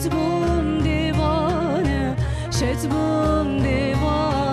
شتبوم دیوانه شتبوم دیوانه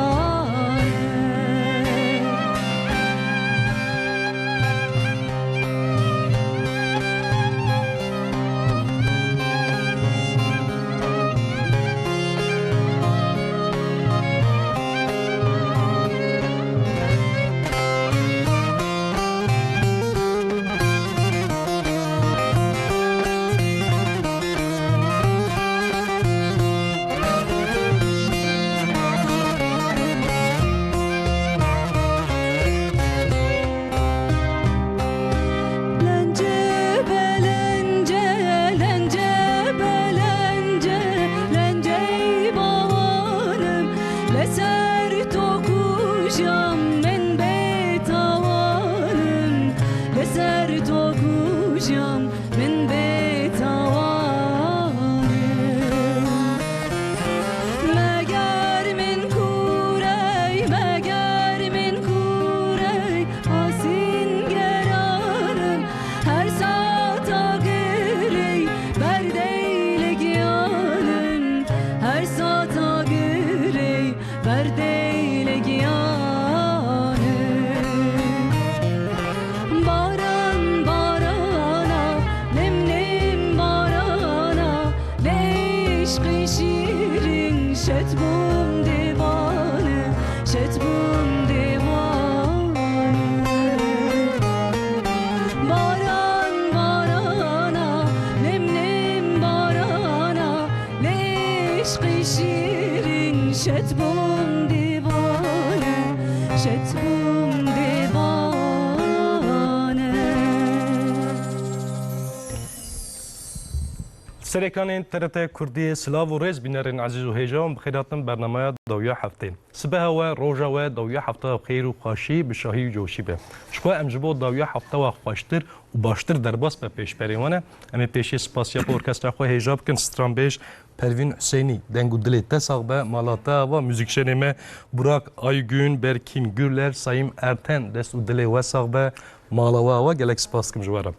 سرکان TRT کردی سلاو و ریز بینرین عزیز و هیجان بخیراتن برنامه دویا هفته سبه و روزا و دویا هفته بخیر و خاشی به شاهی و جوشی به شکوه امجبو دویا هفته و خوشتر و باشتر در باس به پیش بریمانه امی پیشی سپاسیا با ارکستر خو هیجاب کن سترامبیش پروین حسینی دنگو دلی تساق به مالاتا و موزیکشنیمه براک آیگون برکین گورلر سایم ارتن دست و دلی وساق به مالاوا و گلک سپاس کم جوارم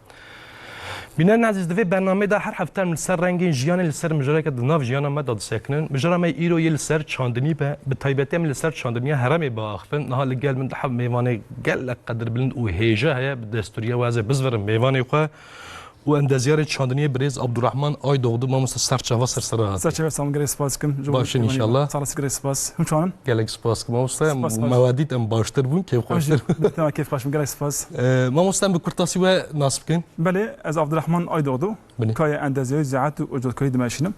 بینن عزیز دوی برنامه دا هر هفته من سر رنگین جیان لسر مجرد که دناف جیان ما داد سکنن مجرد ما ایرو یل سر چاندنی به تایبتی من لسر چاندنی هرمی با آخفن نها لگل من دحب میوانه گل قدر بلند و هیجه هیا بدستوریه وازه بزورم میوانه خواه و اندازیار چاندنی بریز عبدالرحمن آی داودو ما مست سرچاوا سرسرات سرچاوا سلام گری سپاس کم باشین انشالله سالس گری سپاس هم چونن گلک سپاس کم مست موادیت ام باشتر بون کیف خوشتر تمام کیف خوش گری سپاس ما مستم بکرتاسی و ناسب کن بله از عبدالرحمن آی داودو کای اندازیار زعات و وجود کاری دمشینم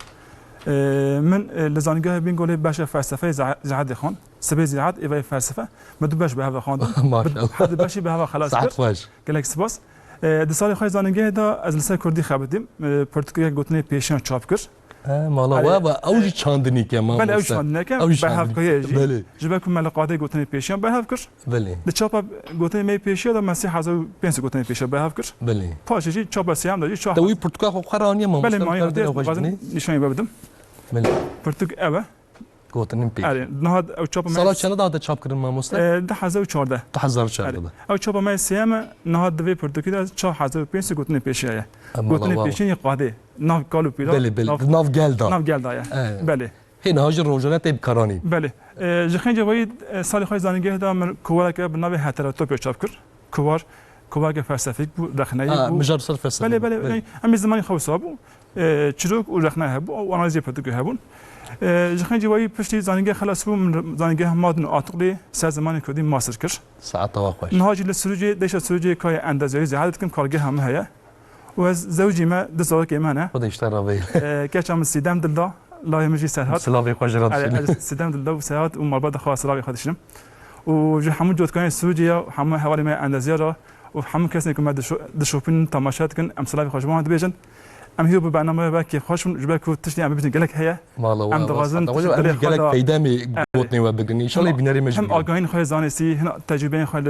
من لزانگاه بین گله باش فلسفه زعات خان سبی زعات ایوای فلسفه مدو باش به هوا خواندم حد باشی به هوا خلاص ساعت خوش گلک سپاس دسال خواهی زانگاه دا از لسه کردی خبردیم پرتکیه گوتنه پیشان چاپ کرد مالا و اوجی چاندنی که ما بله اوجی چاندنی که به هفته جی جبه کم ملقاته گوتنه پیشان به هفت کرد بله د چاپ گوتنه می پیشان دا مسیح حزو پنس گوتنه پیشان به هفت کرد بله پاشی چاپ سیام داشت چاپ دوی پرتکال خو خرانی ما بله ما یه نشانی ببدم بله پرتک اوه گوتنیم پی. نهاد او چاپ سال چند داده چاپ کردن ما مست؟ 2014. 2014. او چاپ ما سیام نهاد دوی پرتوکی دا 4005 گوتنی پیشیه. گوتنی پیشی قاده. ناف کالو پیدا. بله بله. ناف گلدا. ناف گلدا بله. هی نهاج روزانه تیب کارانی. بله. جخین جوایی سال خواهی زنگه دا من کوار که بنابه هتراتوپی چاپ کرد. کوار که فلسفیک بود رخنه‌ای بود. مجرد فلسفی. بله بله. امی زمانی خواسته بود. چروک و رخنه بود و آنالیزی پرتوکی بود. جخن جوایی پشتی زنگه خلاص بود زنگه مادن آتقلی سه زمانی کردی ماستر کرد. ساعت واقعش. نهاجی لسروجی دیش سروجی کای اندازه‌ای زیاد کم کارگه همه هیا. و از زوجی ما دزار که منه. خودش ترابی. که چم سیدم دلدا لای مجی سرهات. سلاوی خواجرات. سیدم دلدا و سرهات و مربوط خاص سلاوی خودشیم. و جو همون جود کای سروجی همه حوالی ما اندازه‌ای را و همون کسی که ما دشوپین تماشات کن امثال خواجمان دبیجن. ام هیو برنامه با که خوشم جبر کو تشنی ام ببین گلک هيا ام دغازن گلک پیدا می گوتنی و بگنی ان شاء الله بیناری مجبور هم آگاهین خو زانستی هنا تجربه خو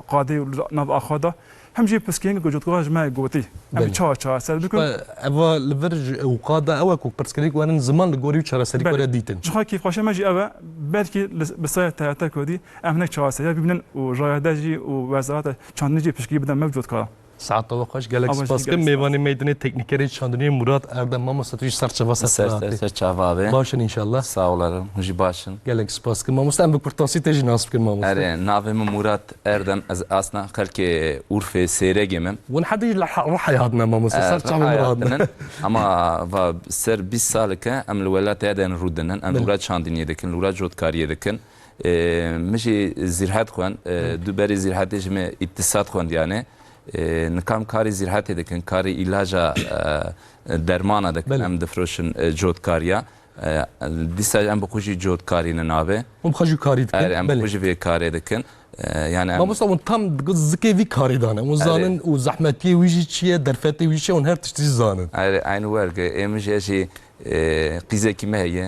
قاضی و ناب اخودا هم جي بسكينغ وجود قواج ما قوتي ام تشا سر بكم اوا لفرج وقاده او كو برسكليك وان زمان لغوري چرا سري كوريا ديتن شخا كيف خوش ما جي اوا بلكي بصير تاتا كودي ام هناك تشا سر ببینن و رايداجي و وزارات چاندنجي بسكي بدن موجود كا ساعت وقاش گلک آباش سپاس گلک کم سپاس. میوانی میدونی تکنیکری چاندنی مراد اردم ما مستوی سرچه واسه سر çavabe. باشن ان شاء الله Sağ olarım. Hoji başın. گلک سپاس کم ما مستم بک پرتاسی تجی ناسب کن ما مست Ere navim Murat Erdem az asna xalki Urfe Seregemim. ون حد راح يهضنا ما مست سرچه مراد Ama va ser 20 salıka em الولايات هذا نردنن em لوراد şandiniye dekin, لوراد جوتکاریه dekin. مشي زیرحت خوان دو بری زیرحتش می اتصاد خوان yani نکام کاری زیرحت دکن کاری علاجا درمانه دکن ام دفروشن جوتکاریا دیسا ام بخوشی جوتکارین نابه هم خجو کاری ام دکن بخوشی وی کاری دکن yani ما مست ون tam zıke vi kari dane ون zanın o zahmetiye viji çiye derfete viji on her tişti zanın aynı var ki emjeşi قیزێکی مەهەیە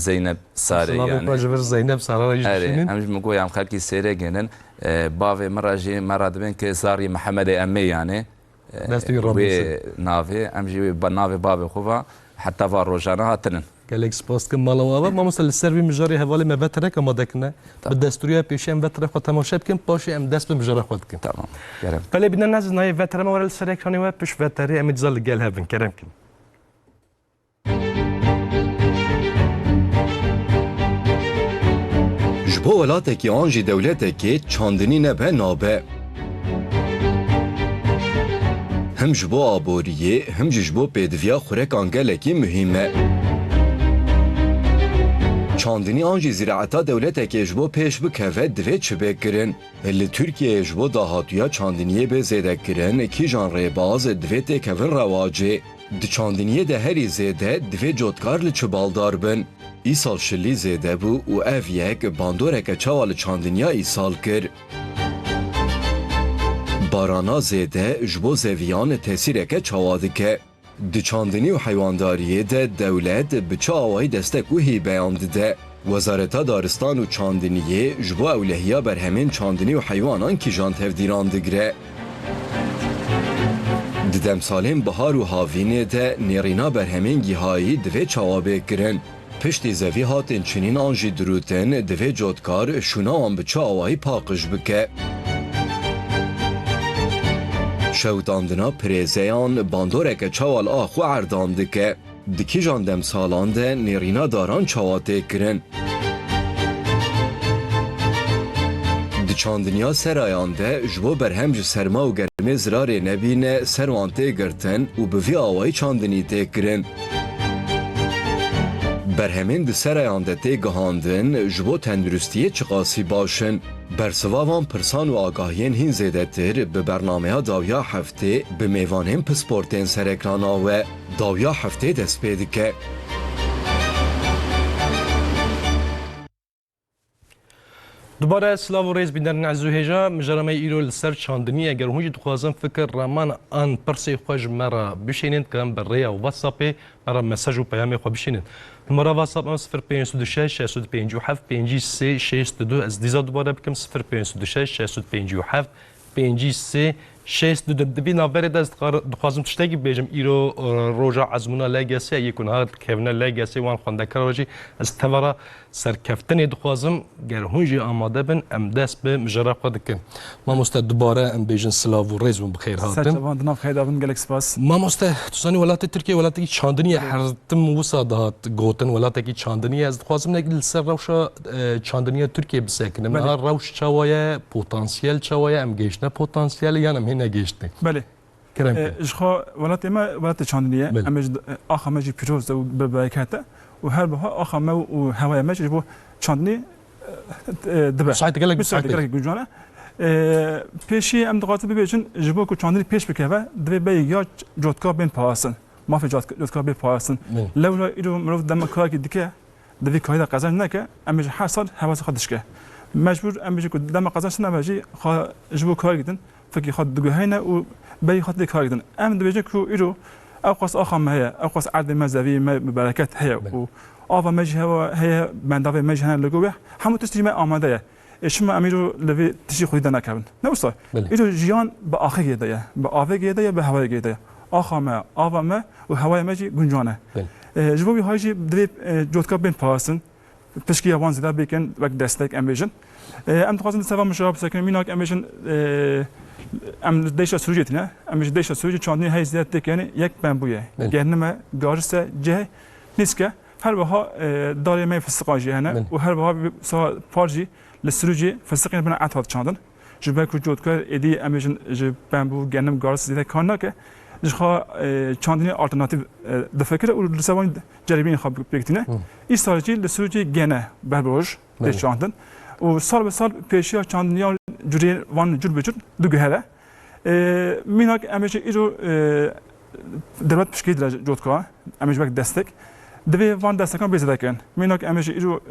زەینەب سارێ زەینەب سارا ئەمش مگویان خەڵکی سێرەگەنن باێ مەڕژێ مەرا دەبێن کە زاری محەممەدی ئەمەیانێ ناوێ ئەمژی بە ناوێ باێ خۆڤ حتاوا ڕۆژانە هاتنن gelek spas kim malava ma mesela servi mijari hevali me vetere kama dekne bi desturiya peşem vetere xo tamaşa bikin paşi em dest bi mijara xo dikin tamam kerem pele binen naz nay vetere ma waral ser ekranı ve piş veteri em zal gel hevin kerem kim ji bo welatekî an jî dewletekê çandinî nebe nabe. Him ji bo aboriyê, him jî ji bo pêdiviya xurekan gelekî muhîm e. Çandinî an jî zîraeta dewletekê ji bo pêş bikeve divê çibekirin. Li Tirkiyeyê ji bo dahatuya çandiniyê bê zêdekirin, kîjan rêbaz divê têkevin rewacê. Di çandiniyê de herî zêde divê cotkar li çibaldar bin. İsal şilî zêde bû û ev yek bandoreke çawa li çandiniya îsal kir. Barana zêde ji bo zeviyan tesîreke çawa dike. Di çandinî û heywandariyê de dewlet bi çi awayî destek û hîbeyan dide. Wezareta Daristan û Çandiniyê ji bo ewlehiya berhemên çandinî û heywanan kîjan tevdîran digire. Di demsalên bihar û havînê de nêrîna berhemên gîhayî divê çawabê kirin. Piştî zevî hatên çinîn an jî dirûtin divê cotkar şûna wan bi çi awayî paqij bike. Şewtandina pirêzeyan bandoreke çawa li axwe erdan dike. Di kîjan demsalan de nêrîna daran çawa tê kirin. Di çandiniya serayan de ji bo berhem ji serma û germê zirarê nebîne ser wan tê girtin û bi vî awayî çandinî tê kirin. Berhemên di serayan de tê gihandin ji bo tenduristiyê çiqasî başin. Bersivavan pirsan û agahiyên hîn zêdetir bi bernameya dawiya heftê bi mêvanên pisportên serekrana we dawiya heftê dest pê dike. دوباره سلاو و ریز بیندن عزو هجا مجرمه ایرو لسر چاندنی اگر هنجی دخوازم فکر رامان آن پرسی خوش مرا بشینید کام بر ریا و واتساپی مرا مساج و پیامی خو بشینید مرا واتساپ ام 0526 657 53 62 از دیزا دوباره بکم 0526 657 53 شست دبی نابرد از دخوازم تشتگی بیجم ایرو روجا عزمونا لگسی یکون هات کهونه لگسی وان خونده کراجی از تورا سرکفتنی دخوازم گر هنجی آماده بن ام دست به مجرا خود کن ما مست دوباره ام بیجن سلاو و ریزم بخیر هاتم سرچوان دناف خیلی دابن گلک سپاس ما مست توسانی ولایت ترکیه ولایت کی چاندنی حرتم وسا دهات گوتن ولایت کی چاندنی از دخوازم نگل سر روشا چاندنی ترکیه بسکنم هر روش چوایه پتانسیل چوایه ام گیشنه پتانسیل یعنی هم نگیشته بله کرم اشخا ولایت ما ولایت چاندنیه امج آخر مجی پیروز و ببرکته و هر بها آخر ما و هوای مجی بو چاندنی دبه ساعت گلک ساعت گلک گنجانه پیشی ام دقات ببیشن جبو کو چاندنی پیش بکوه دوی بی یا جوتکا بین پاسن ما فی جوتکا بین پاسن لولا ایرو مروف دم کار کی دیگه دوی کاری قزن نکه امج هر سال حواس خودش که مجبور امج کو دم قزنش نباجی خا جبو کار گیدن فکی خود دگوهینه و بی خود کار گیدن ام دوی کو ایرو اوقاس آخر ما هي اوقاس عرض مزوی برکت هي و آوا مجه هي بنداوی مجه هن لگوه همون تستیجمه آماده شما امیرو لوی تشی خودی دنا کردن نوستا ایرو جیان با آخه گیده با آوه گیده به هوای گیده آخر ما آوا ما و هوای مجی گنجانه جوابی هایجی دوی جوتکا بین پاسن پشکی وان زده بیکن وقت دستک امیجن ام تخوازن سوا مشابه سکن میناک امیجن ام دیش سوژیت نه ام دیش سوژی چاندنی های زیاد تکنی یک بمبویه گرنمه گارسه جه نیست که هر وها داری می فسقاجی هنه و هر وها سا پارجی لسروجی فسقین بنا عطاد چاندن جبه کو جودکار ادی امیجن ج بمبو گرنم گارس زیاد کانه که جخوا چاندنی آلترناتیو دفکر و لسوان جریبین خواب بگتینه این سالجی لسروجی گنه بربروج دیش چاندن و سال به سال پیشیا چاندنیا جوری وان جور بجور دو گهره میناک امیجی ایرو دولت پشکی در جودکار امیج بک دستک دوی وان دستکان بیزده کن میناک امیجی ایرو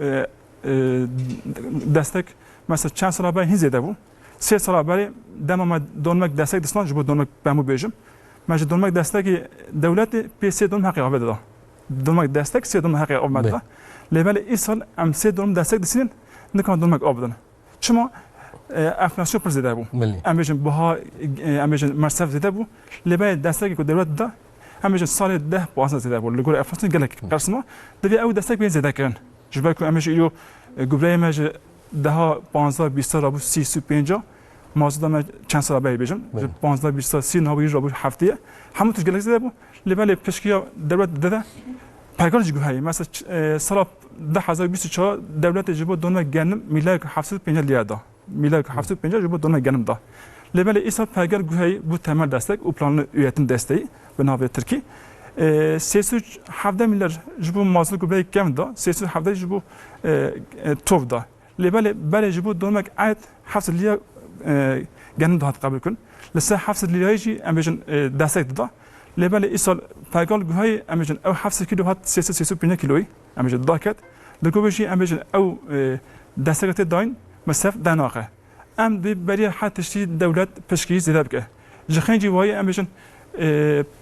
دستک مثلا چند سال بعد هیچ زده بود 3 سال بعد دم دونمک دستک دستان جبو دونمک بهمو بیجم ماجد دونمک دستکی دولت پیسی دونم حقی آباد دا دونمک دستک 3 دونم حقی آباد دا لیبل این سال ام 3 دونم دستک دستین نکان دونمک آبادن شما افناسیون پر زده بود امیجن بها امیجن مرسف زده بود لیبل دستکی که دولت دا امیجن سال 10-15 زده بود لگور افناسیون گلک قسمه دوی او دستک بین زده کن جبه که امیجن ایرو گوبرای ماجد 10-15-20 سال بود 30-50 مازدم چند سال بعد بیشم 15-20 سال 30 نهایی رو هفته همون توش گلک زده بود لیبل پشکیا دولت داده پیکار جگوهایی مثلا سال 2024 دولت جبو دونم گرم میلیارد 750 لیارد میلیارد 750 جبو دونم گرم دا لیبل ایسا پیکار جگوهایی بود تمام دستک و پلان یتیم دستی به نام ترکی 317 میلیارد جبو مازل گوبرای کم دا 317 جبو توف دا لیبل برای جبو دونم عید 7 لیار گرم دهات قبول کن لسه 7 لیارجی امیجن دستک دا لیبل ایسال پیکار جگوهایی امیجن او 7 کیلو هات 350 کیلویی امیجن داکت دکوبشی امیجن او دستگاه داین مساف دناقه ام دی برای حتشی دولت پشکی زیاد بکه جخنجی وای امیجن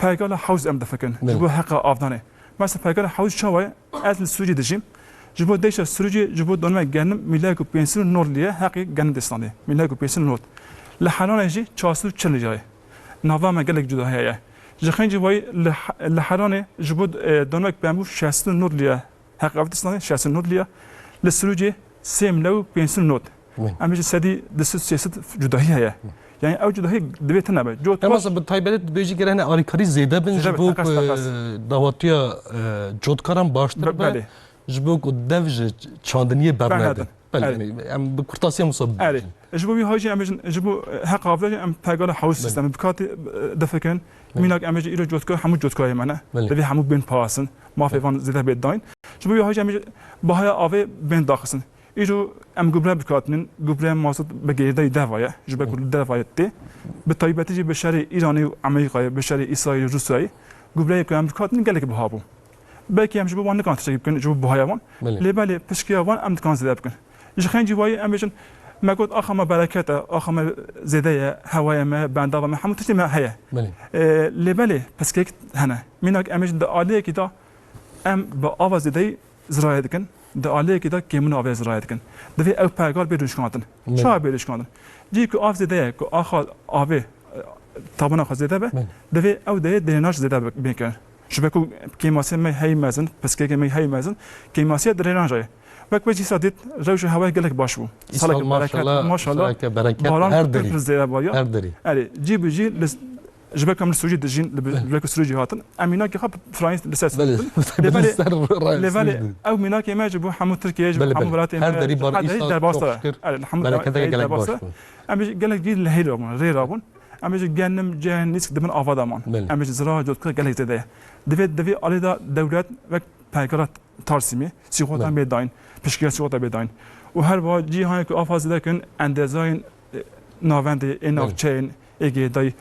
پیکار حوز ام دفکن جبو حق آفدانه مثلا پیکار حوز شوای از سوری دجیم جبو دیش سوری جبو دنیا گرم میلیارد و 500 نور لیه حقی گرم دستانه میلیارد و 500 نور لحالانه جی 440 جای نوام گلک جدا هیه جخنجی وای لحالانه جبو دنیا بامو 60 نور لیه حق آفدانه 60 نور لیه لسروجی 3 ملو 500 نور امیج سدی دست سیاست جدایی هیه یعنی او جدایی دویت نبود جو اما مثلا تایبت بیشی گرهن آریکاری زیاده بین جبو دعوتیا جودکارم باشتر به جبو که دوج چاندنی برنده بله ام بکرتاسی مصاب آره جبو بیهایی امیج جبو حق آفدانه ام پیگال حوس سیستم بکات دفکن میناک امیج ایرو جودکار همون جودکاری منه دوی همون بین پاسن مافیوان زیاده بید داین جبو بیهایی امیج باهای آوی بین داخسن ایرو ام گوبره بکاتنین گوبره ماسد بگیرده دوایه جبه کل دوایه تی به تایبتی به شهر ایرانی و آمریکایی به شهر اسرائیل و روسیایی گوبره که ام بکاتنین گله به هابو بلکه ام جبه وان نکان تشکیل کن جبه بهایوان لیبل پشکیوان ام دکان زده بکن جخنجی وای ام بجن ما قلت آخر برکت آخر زده هوای ما بنداو ما همون تشتی ما هیه لیبل پشکیک هنه میناک ام بجن دعالیه که دا ام با آواز زده زراعه دکن دعالیه که دا کیمون آواز زراعه دکن دوی او پیگار بیروش کندن چه بیروش کندن جی که آواز زده که آخر آوه تابان آخر زده به دوی او ده درناش زده بیکن شبه که کیماسی می هی مزن پسکه که می هی مزن کیماسی درناجه وقت بچی سادت روش هوای گلک باش بو سال ماشاءالله باران هر دری هر دری آره جی بجی جبه کامل سوجی دجین لبک سوجی هاتن امینا که خب فرانس لساس لیول او مینا که ما جبو همون ترکیه جبو همون ولایت هر دری بار در باستا الحمد لله امی گلک جی لهیرون ریرابون امی جنم جهان نیست دمن آفادامان امی زرا جد که گلک زده دوی آلیدا دولت و پیکارات ترسیمی سیخوتان بیداین پشکیل سیخوتان بیداین و هر با جی های که آفاز ده کن اندازاین ناوند ایناکچین اگه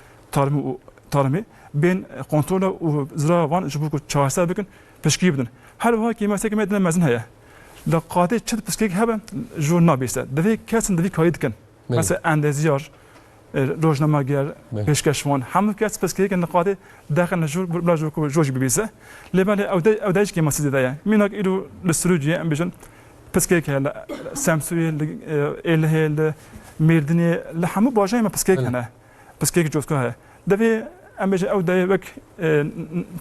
تارمی بین کنترل و زراوان جبو که 400 بکن پشکی بدن هر وقت که مثلا که میدونم مزن هیا لقاطه چه پشکی هبه جور نابیسته دوی کسان دوی کاید کن مثلا اندازیار روزنامه‌گر پیشکشوان همه کس پشکی کن لقاطه داخل جور بلا جور کو جوج بیسه لیبل او دایش که مسجد دایا میناک ایرو لستروجی ام بیشن پشکی که سامسوی الهل میردنی لحمو باجای ما پشکی کنه پشکی جوز که دوی امیج او دای وک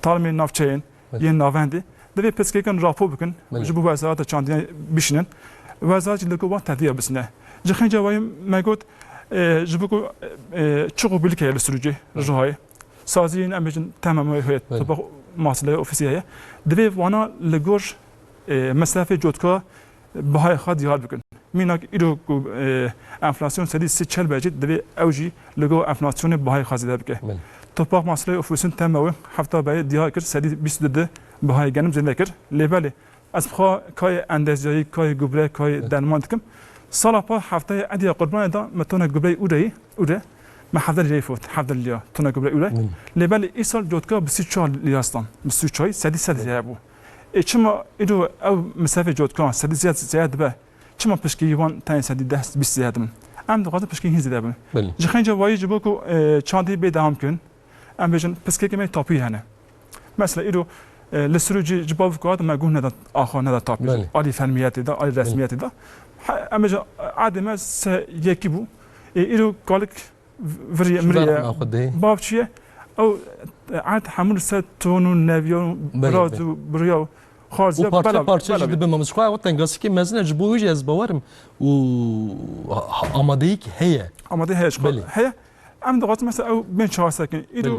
تارمی نافچین یه ناوندی دوی پسکی کن راپو بکن جبو وزارت چاندین بشینن وزارت لکو وقت تدیه بسنه جخن جوای مگود جبکو چقو بیل که لسروجی جوهای سازی این امروز تمام هیت طبق مسئله ofisiye دوی وانا لگوش مسافه جدکا بهای خاد یاد بکن میناک ایرو انفلاسیون سدی 30-40 بجید دوی اوجی لگو انفلاسیون بهای خازی ده بکه طبق مسئله ofisiyon تمام هفته بعد دیار کرد سدی 22 بهای گنم زنده کرد لیبله از بخوا کای اندازه‌ای کای گوبره کای درمان دکم سال پا هفته عدی قربان دا متونه گوبره اوره ما حفظ لي فوت حفظ لي تونا قبل اولى لبال ايصال جوتكا بسيتشال لياستان بسيتشاي سدي يابو ايشما ايدو او مسافه جوتكا سدي زياد به چما پشکی یوان تاین سدی دست 20 زیادم ام دقیقه پشکی هیچ زیادم جخنج وای جبو کو چاندی به دام کن ام بجن پشکی که می تاپی هنه مثلا ایدو لسروجی جباب کواد ما گونه دا آخر ندا تاپی علی فنیات دا علی رسمیات دا ام بجن عادی ما یکی بو ایدو کالک وری امریه باب چیه او عاد حمل ستون و نویون براز و بریاو خارجه بلا parça de bimamiz xo o tengasi ki mezne ji bo ez bawarım u amadeyik heye amade heye heye am daqat mesela او ben şahsakin ido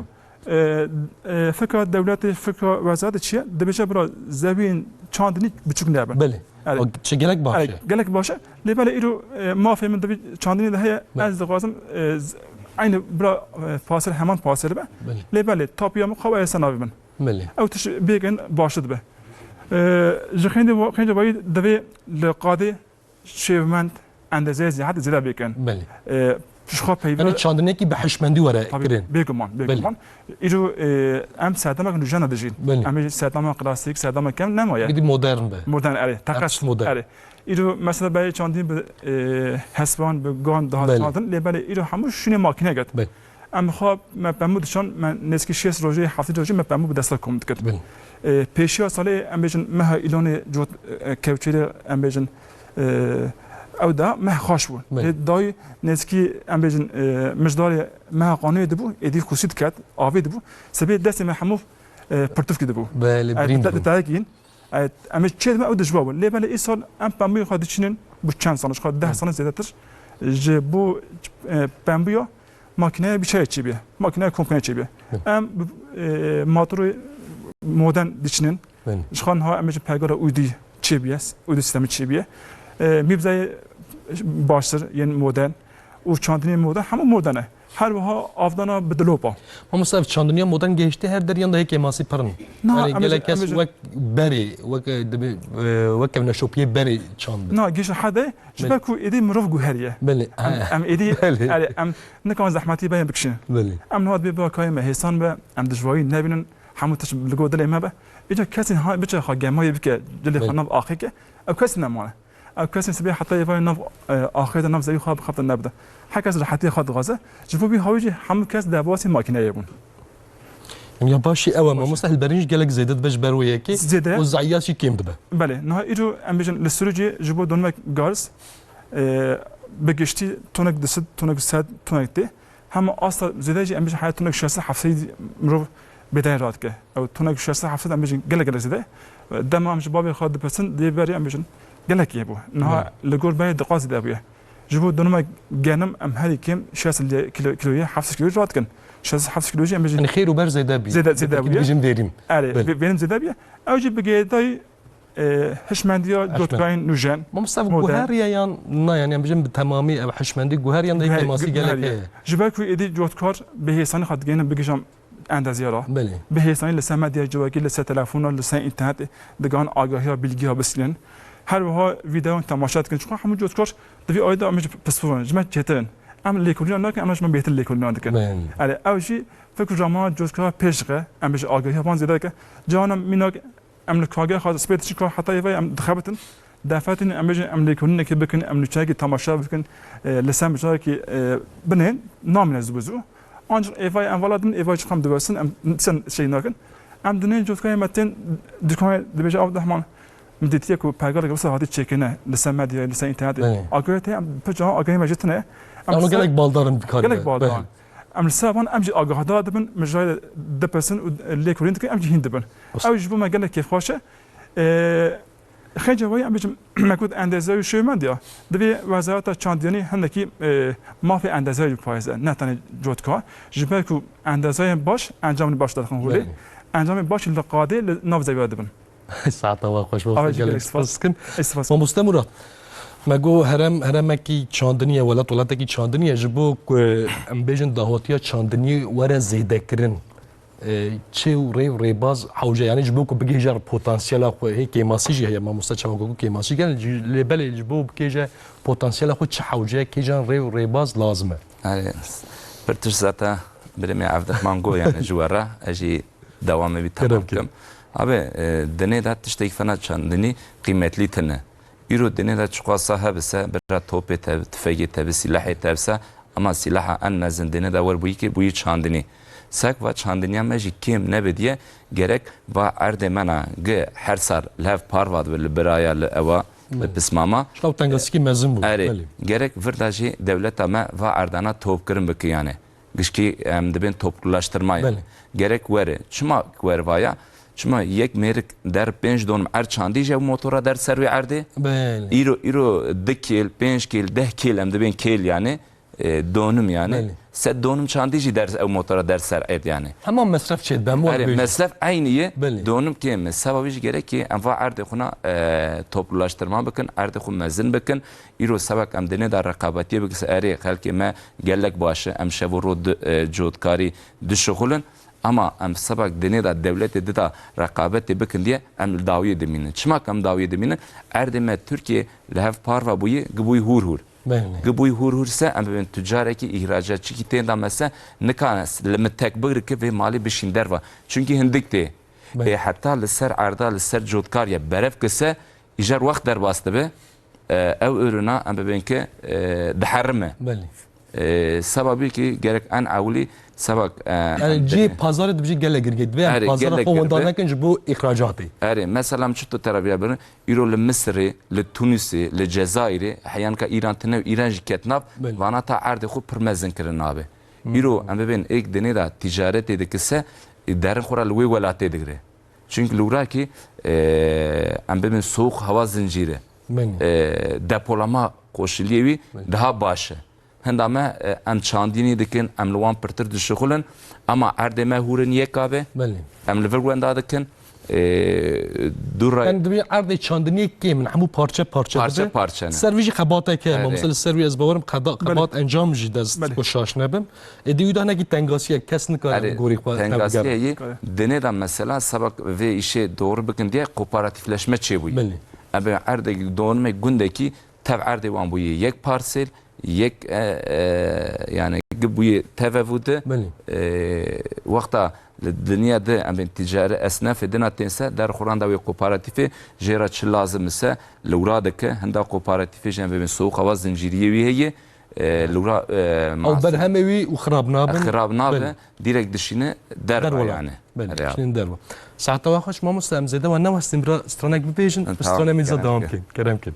فكره دولت فكره وزارت چیه دبیشه برا زبین چاندنی بچوک نبن بله چه گلک باشه گلک باشه لیبل ایرو ما فهمن دبی چاندنی ده از دقازم aynı bura fasıl hemen fasıl be لیبل تاپیا مخواه سناوی من بله او تش بیگن باشد به جخنده باید دوی لقاده شیومند اندازه زیاد زیاد بیکن بله شخاب پیوند یعنی چاندنی کی به حشمندی وره کرین بیگمان ایرو ام سردم اگه نجان داشتیم ام سردم کلاسیک سردم کم نمایه گیدی مدرن به مدرن اره تقص مدرن ایرو مثلا برای چاندین به حسبان به گان دهات چاندن لیبل ایرو همون شونه ماکینه گرد ام خواب مبمودشان من نزدیک 6 روزه 7 روزه مبمود به دست کمد کرد پیشیا ساله ام بجن مه ایلان جوت کوچیل ام بجن او دا مه خاش بود دای نزدیکی ام بجن مجدار مه قانونی دبو ادی کوسید کرد آوی دبو سبب دست مه همو پرتوف کرده بو بله برین تاکین ام چه ما اودش بابل لیبل ای سال ام پامی خودشینن bu چند سالش خود 10 سال زیادتر ج bu پامبیا ماکینه بیچه چی بیه ماکینه کمپانی چی بیه ام موتور مدرن دیشنن شخان ها امروز پیگار اودی چی بیه اودی سیستم چی بیه میبزای باشتر یعنی مدرن و چاندنی مدرن همه مدرنه هر وها آفدانا بدلوبا ما مصطفی چاندنی مدرن geçti her der yanda hek emasi parın yani gelekes vak beri vak evne şopiye beri çandı na geç hada jbaku edi mrof guheriye beli am edi am نكون زحمتي باين بكشين am نهاد بيبا كايمه هيسان به am دجواي نبينن حموتش لگو دل ما به اجا كاسين ها بچ خا گمای بك دل خنب اخيك او كاسين ما او كاسين سبي حتى يفاي نف اخيد نف زي خاب خط النبده حكاز حتى خد غزه جفو بي هاوجي حم كاس دابوسي ماكينه يبون يا باشي او ما مستحيل برنج قالك زيدت باش برويكي وزعياتي كيم دبه بله نه اجو امبيجن للسروجي جبو دونمك جارز بگشتی تونک دست تونک سد تونک دی هم اصلا زیادی امروز حیات تونک شخص حفظی مرو بدای راد که او تونک شخص حفظ امروز گله زیاده دم امروز بابی خود پسند دی بری امروز گله کیه بو نه لگور باید دقاز دی بیه جبو دونم گنم ام هری کم شخص کیلویه حفظ کیلو راد کن شخص حفظ کیلویه امروز يعني خير وبر زيدا بي زيدا بي بيجم ديريم بينم زيدا بي او جي بگیدای حشمندی جوتکاین نوجن ما مصطفى جوهريا يان نا يعني بجم بتمامي او حشمندي جوهريا ده ماسي قالك جباكو ايدي جوتكار بهيسان خد جينا بگشم اندازيارا بله بهيسان لسه مديا جواكي لسه تلفون لسه اینترنت دگان آگاهی bilgi ها بسلن هر وها ویدیو تماشات کن چون همون جوتکار دوی آیدا امج پسپون جمع چتن ام لیکولیا نه که امش من بهتر لیکولیا نه کن آره اوجی فکر جامعه جوتکار پیشقه امج آگاهی بان زیاده که جانم میناک امن کاغذ خاص سپیت چیکار حتی یه ام دخابتن دفعتن امروز امن کنن که بکن امن چاقی تماشا بکن لسان بچه که بنین نام نزبوزو آنج ایفای انولادن ایفای چکم دوستن ام سن شيء ناکن ام دنین جوت که متن دکان دبیج آب دهمان مدتی که پیغام که واسه چکنه لسان مدیا لسان اینترنت آگاهی ام پجا آگاهی مجتنه ام گلک بالدارن بکاری گلک بالدارن ام لسان امج آگاه دادن مجال دپسن لیکورین که امج هند بن او جبو ما قال كيف خوشه خیلی جوایی ام بیشم مکود اندازه شوی من دیا دوی وزارت چاندیانی هندکی مافی اندازه پایزه نه تنها جودکار جبر کو اندازه باش انجام باش دارن خولی انجام باش لقاده ناو زیاد بن ساعت و خوش با استفاده ما مستمر مگو هرم کی چاندنی ولات کی چاندنی جبو ام بیشن دهاتیا چاندنی ور زیده کرن چه ری باز حوجه یعنی جبو کو بگی جار پتانسیل خو هیک ماسیجی هیا ما مستچما گو کی ماسی گن لبل جبو بگی جا پتانسیل خو چه حوجه کی جان ری باز لازمه برترساتا برمی عبدت مانگو يعني جوارا اجي دوامي بيتمكن ابي دني دا تشتيك فنا چاندني قيمتلي تنه يرو دني دا چقا صاحب سا برا توپ تفگي تب سلاح تبسا اما سلاح ان نزن دني دا ور بوي كي بوي چاندني ساك و چاندني ما جي كيم نبديه gerek va erdemena ge her sar lev parvad ve beraya le eva pismama شلو تنگسکی مزن بود gerek virdaji devleta me va erdana top kirin biki yani gişki dibin toplulaştırmaya gerek veri çuma veri vaya çuma yek merik der 5 donum er çandi je motora der servi erdi iro 2 kil 5 kil 10 kil dibin kil yani donum yani set donum çandici der ev motora der ser et yani tamam masraf çed ben bu masraf aynı donum ki sebebi gerek ki enva erdi xuna toplulaştırma bakın erdi xun mezin bakın iro sabak am dene da rakabatiye bakın eri halki ma gellek başı am şevurud codkari düşulun ama am sabak dene da devlet dedi da rakabeti bakın diye am daviye deminin çımak am daviye deminin erdeme Türkiye lev parva buyu gbuy hur Gıbuy hurhursa ama ben tüccareki ihracatçı kitenda mesela ne kanas lime tekbir ki ve mali bişinder var çünkü hindikte hatta lisser arda lisser codkar ya beref kese ijar vakt der bastı be ev ürüne ama ben ki deharme sebebi ki gerek en avli sabak yani ci pazarı da bir şey gele girgit ve pazarı komandan nekince bu ihracatı. Mesela çuttu terabiye bir euro le Mısır'ı, le Tunus'ı, le Cezayir'i, hayan ka İran tenev İran jiketnav, vana ta ardı xu permezin kirin abi. Euro ama ben ek dene da ticaret edikse derin xura lüve velat edigre. Çünkü lura ki ama ben soğuk hava zinciri, depolama koşulyevi daha başı. هندامه ام چاندینی دکن ام لوان پرتر دشخولن اما اردمه هورن یک آبه ام لورگوان دادکن دور yani bir ardı çandini ki من همو parça سرویج خباته که مثلا سروی از باورم خبات انجام جید از کوشش نبم دیو دانه کی تنگاسیه کس نکاره گوری خو تنگاسیه دنه da mesela sabak ve işe doğru bakın diye kooperatifleşme çebuy abi ardı doğru gündeki tav ardı wan bu yek parsel یک يعني قبوي تفاوته وقتا الدنيا ده ام تجاره اسناف دنا تنسى دار خوران دا كوباراتيف جيرا تش لازم سا لورادك هندا كوباراتيف جنب بين سوق واز زنجيريه هي لورا او برهموي وخرابنا ديريكت دشينه دروا يعني شنو دروا ساعه واخش ما مستم زيده وانا واستمرار استرانك بيجن استرانا ميزا دام كلام كده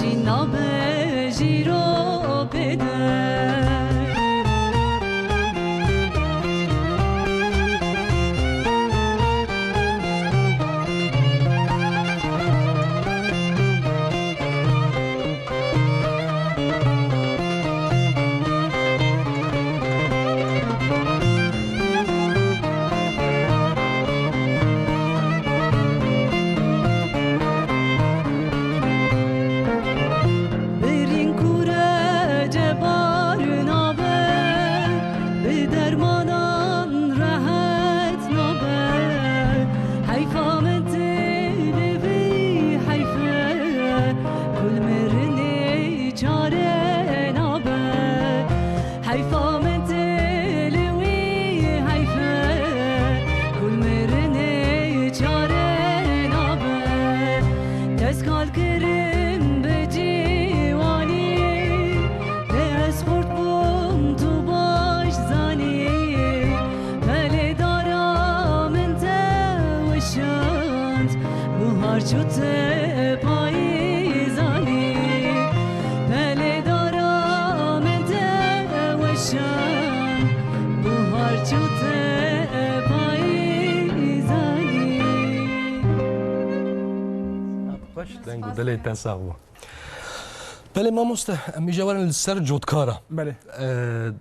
جین نابجی رو بده دنگو دلی تنساقو بله ما امی جوارن سر جودکارا بله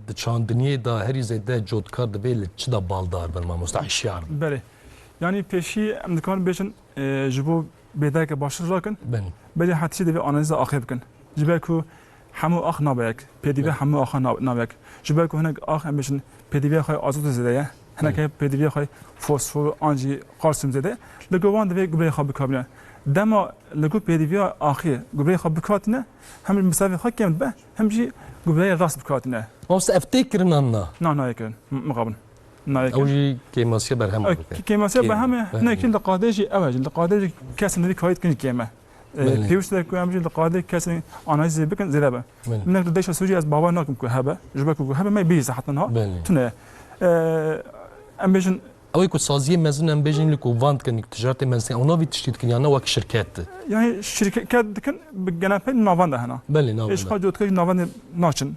د چاندنیه دا هری زیده جودکار دبیل چه دا بالدار بل ما عشیار بله یعنی پیشی امکان بیشن جبو بیده که باشر راکن بله بله حتی دوی آنالیز آخر بکن جبه که همو آخ نابیک پیدیوی همو آخ نابیک جبه که هنگ آخ امیشن پیدیوی خواهی آزوت زده هنگ پیدیوی خواهی فوسفور آنجی قارسم زده لگوان دوی گبری خواب بکابنه دما لگو پیدیوی آخی گبری خواب بکاتنه هم مسافه خواهی کمد به همچی گبری راست بکاتنه ما افتکرن آنها نه یکن مقابل اوجی کیماسیا برهم کیماسیا برهم نه کل قادجی اوج لقادجی کسی ندی کایت کنی کیمه پیوست که همچین لقاده کسی آنایز بکن زیرا به من دیش سوجی از بابا ناکم که هبه جبه که هبه ما بیز حتی نه تونه امبیشن اوی که سازی مزن امبیشن لکو واند کنی تجارت مزن اونا وی تشتید کنی آنها وک شرکت یعنی شرکت دکن بجنبه ناوند هنا بله ناوند ايش خواهد جود که ناوند ناچن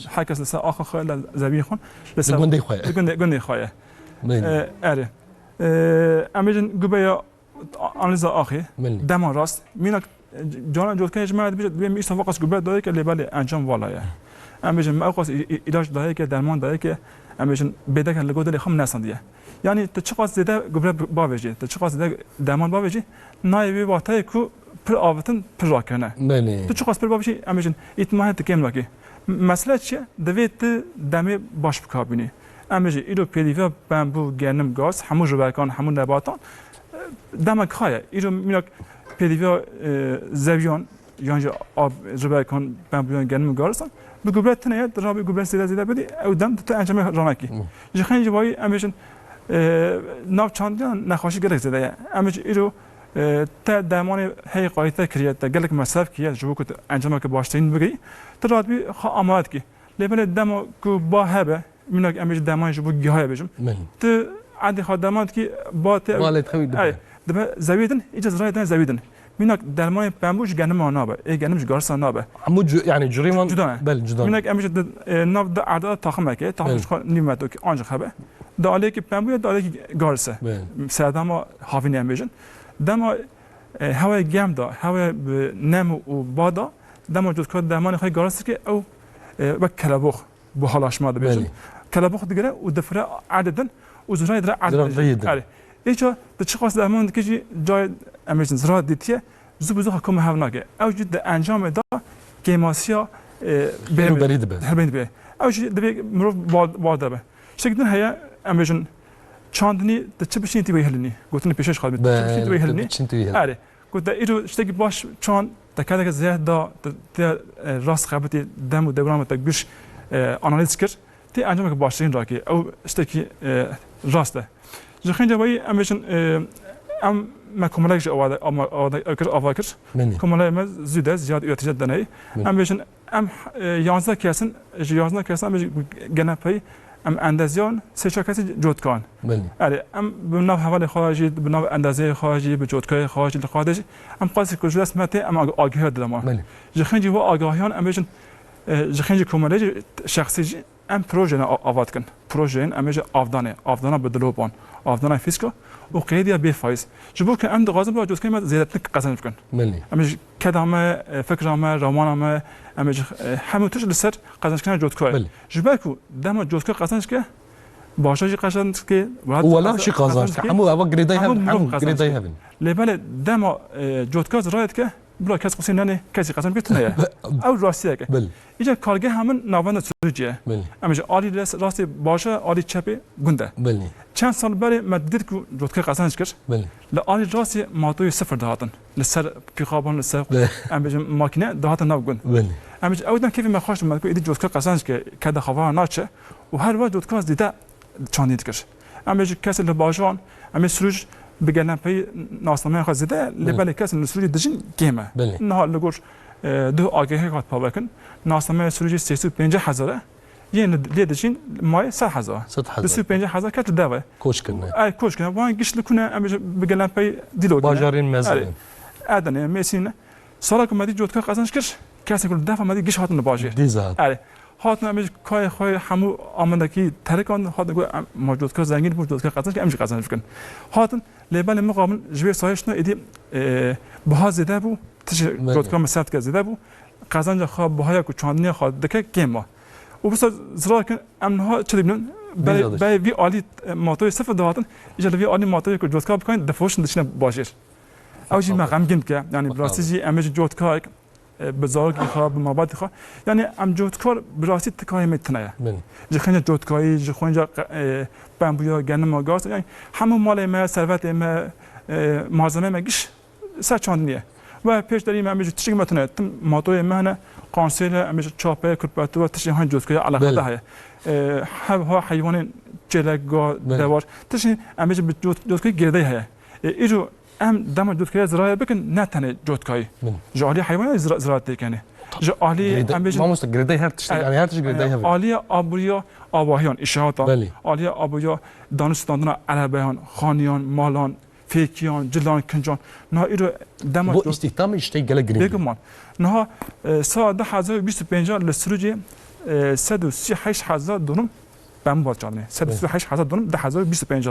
حکس لسه آخر خیلی زبی خون لسه گنده خواه گنده خواه اره امبیشن گویا آنلیز آخی دمان راست مینک جانا جود کنی جمعیت بیشتر بیم ایست فقط گویا دایی که لیبل انجام والایه امبیشن موقعش ایلاج دایی که درمان دایی که امبیشن بیده که لگود خم نسندیه یعنی تچقاس زده گویا باوجی تچقاس زده درمان باوجی نایبی وقتی کو پر آوتن پر راکنه تچقاس پر باوجی امبیشن ایتماهی تکیم لکی مسئله چیه دویت دمی باش بکابینی امبیشن ایلو پیدیوی بامبو گرنم گاز همون جوبرکان همون نباتان دمک خواهی ایرو مینک پیدیوی زویان یعنی آب جوبرکان بامبویان گرنم گارستان به گوبرت تنیه درابی گوبرت زیده بدی او دم تو انجام رانکی جخنی جوایی امبیشن ناو چاندیان نخواشی گرک زده امبیشن ایرو تا درمان هی قایته کریه تا گلک مصرف کیه جو که انجام که باشترین بگی درابی خواهم آماد کی لیبل دمو که با هبه مینک امبیشن درمان جو گیاه بجم تو عادی خدمات کی بات والد خوید دبا زویدن اجازه رایدن زویدن مینک درمان بامبوش گنم نابه ای گنمش گارسا نابه عمود يعني جريمان بل جدا مینک امیش ناب د اعداد تاخمه که تاخمش نیمت که آنج خبه داله که بامبو داله که گارسه سردما هاوین امیشن دما هوا گم دا هوا نم و بادا دما جز کار درمان خواهی گارسه که او با کلابخ به حالاش ماده بیشن کلابخ دیگره و دفره عددن وزرای در عدد آره ایچا تشخیص درمان که جای امیشن زراد دیتیه زوب زوخ کم هفناگه اوجود انجام دا کیماسیا برید به هر برید به اوجود دبی مروف بالده به شکدن هیا امیشن چاندنی چه بشین تی بهلنی گفتن پیشش خواهد بید چه بشین تی بهلنی آره گفت ایرو شتکی باش چان تکاده که زیاد دا راست خبرتی دم و دوران تک بیش آنالیز کرد تی انجام که باشترین راکی او شتکی راسته جخین جوایی امیشن ام مکملش آواکر کملای مز زیاد زیاد یاتیجت دنی امیشن ام 11 کسان امیش گنپی ام اندازیان سه کسی جوتکان بله آره ام بناو حوالی خارجی بناو اندازه خارجی به جوتکای خارجی خارجی ام قاسی کجا است مته ام آگاه دادم بله جخنجی و آگاهیان ام بجن جخنجی کمالی شخصی ام پروژه آواد کن پروژه ام بج آفدانه بدلوبان آفدانه فیسکو و قیدی به فایز جبو که ام دغازم با جوتکای ما زیادت قزنج کن بله ام کدامه فکرامه رومانامه ام همه توش لسر قزنج کنه جوتکای بله جبکو دم جوتکای قزنج که باشی قزنج که ولا شي قازانج همو اوا گریدای هم گریدای هم لبال دم جوتکاز رایت که بلا کس قصی نه کسی قزنج که تنه او راستیه که بله اینجا کارگه همون ناوند سوجیه بله اما عالی راستی باشه عالی چپی گنده بله چند سال بری مدد کو جوتکای قزنج کرد بله لعالی راستی ماتوی صفر دهاتن لسر پیخابان لسر اما ماکینه دهاتن ناو گند بله اما اودن کیفی مخاش مدکو ایدی جوتکای قزنج که کده خواه ناچه و هر وقت جوتکاز دیده چاندید کرد اما کسی لباشان اما سروج بگلن پی ناسنامه خواهد زده لبال کسی لسروج دجین گیمه بله نه لگور دو آگهی خواهد پا بکن ناسنامه سروج 350,000 یه لی دجین مای 100,000 250,000 کت دوه کوچ کنه ای کوچ کنه وان گیش لکنه اما بگلن پی دیلو کنه باجارین مزه ادنه میسینه سالا که مدی جوتکا قزنج کرد کسی کل دفعه مدی گیش هاتن باشه دیزاد آره هات نمیشه کای خوی همو آمده کی ترکان هات نگو موجود که زنگین موجود که قزنج که امش قزنج کن هاتن لبال مقابل جوی سایش نه ایدی بها زده بو تش جوت که مسافت که زده بو قزنج خواب بها کو چاندنی خواد دکه کیما و بس زرا کن امنها چه بینن بای وی عالی ماتوی صفر دهاتن اجازه وی عالی ماتوی کو جوت که بکنن دفوشن دشنه باشه اوجی ما غم گند که یعنی براستی امش جوت که بزرگی خواب مابادی خواب یعنی ام جوتکار براستی تکایی میتونه جخنج جوتکایی جخنج بامبویا گنم گاز یعنی همه مال ما ثروت ما مازنه مگیش سچاندیه و پیش داریم ام جوتچی میتونه ماتوی منه قانسیل ام چاپه کرپاتو تشی هن جوتکای علاقه ده ها حیوان جلگا دوار تشی ام جوتکای گرده هه ایرو ام دم جوتکای زراعه بکن نه تنه جوتکای جالی حیوان زراعت کنه جالی ام ما مست گرده هر تشت یعنی هر تشت گرده هم عالی آبوریا آواهیان اشاعتا عالی آبوریا دانشمندان عربیان خانیان مالان فیکیان جلان کنجان نه ایرو دم بو استخدام اشتی گله گرین بگمان نه سال 2025 لسروجی 138,000 دونم بام باچانه 138,000 دونم 2025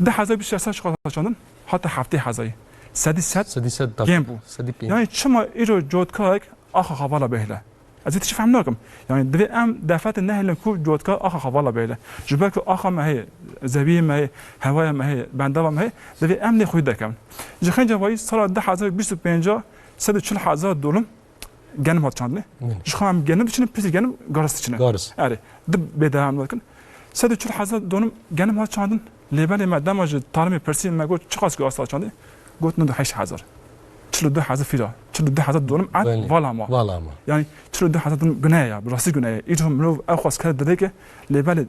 2026 شخص چندن حتی هفته هزایی سدی گیم بود یعنی چما ایرو جوتکاک آخه خوالا بهله از ایتش فهم نکم یعنی دوی ام دفعت نهلن کو جوتکا آخه خوالا بهله جبک آخه ماهی زبی ماهی هوای ماهی بنده ماهی دوی ام نخوید دکم جخن جوایی سال 2025 140,000 دلم گنم هات چندنه جخم گنم بچینه پیسی گنم گارست چینه گارس آره دب بدهم لکن 140,000 دلم گنم هات چندن لیبل ما دماج طالمی پرسی مگو چقدر که آسال چنده گفت 98,000 42,000 فیلا 42,000 دلم عد والا ما یعنی 42,000 دلم گناه براستی گناه ایرو مرو اخواست کرد داده که لیبل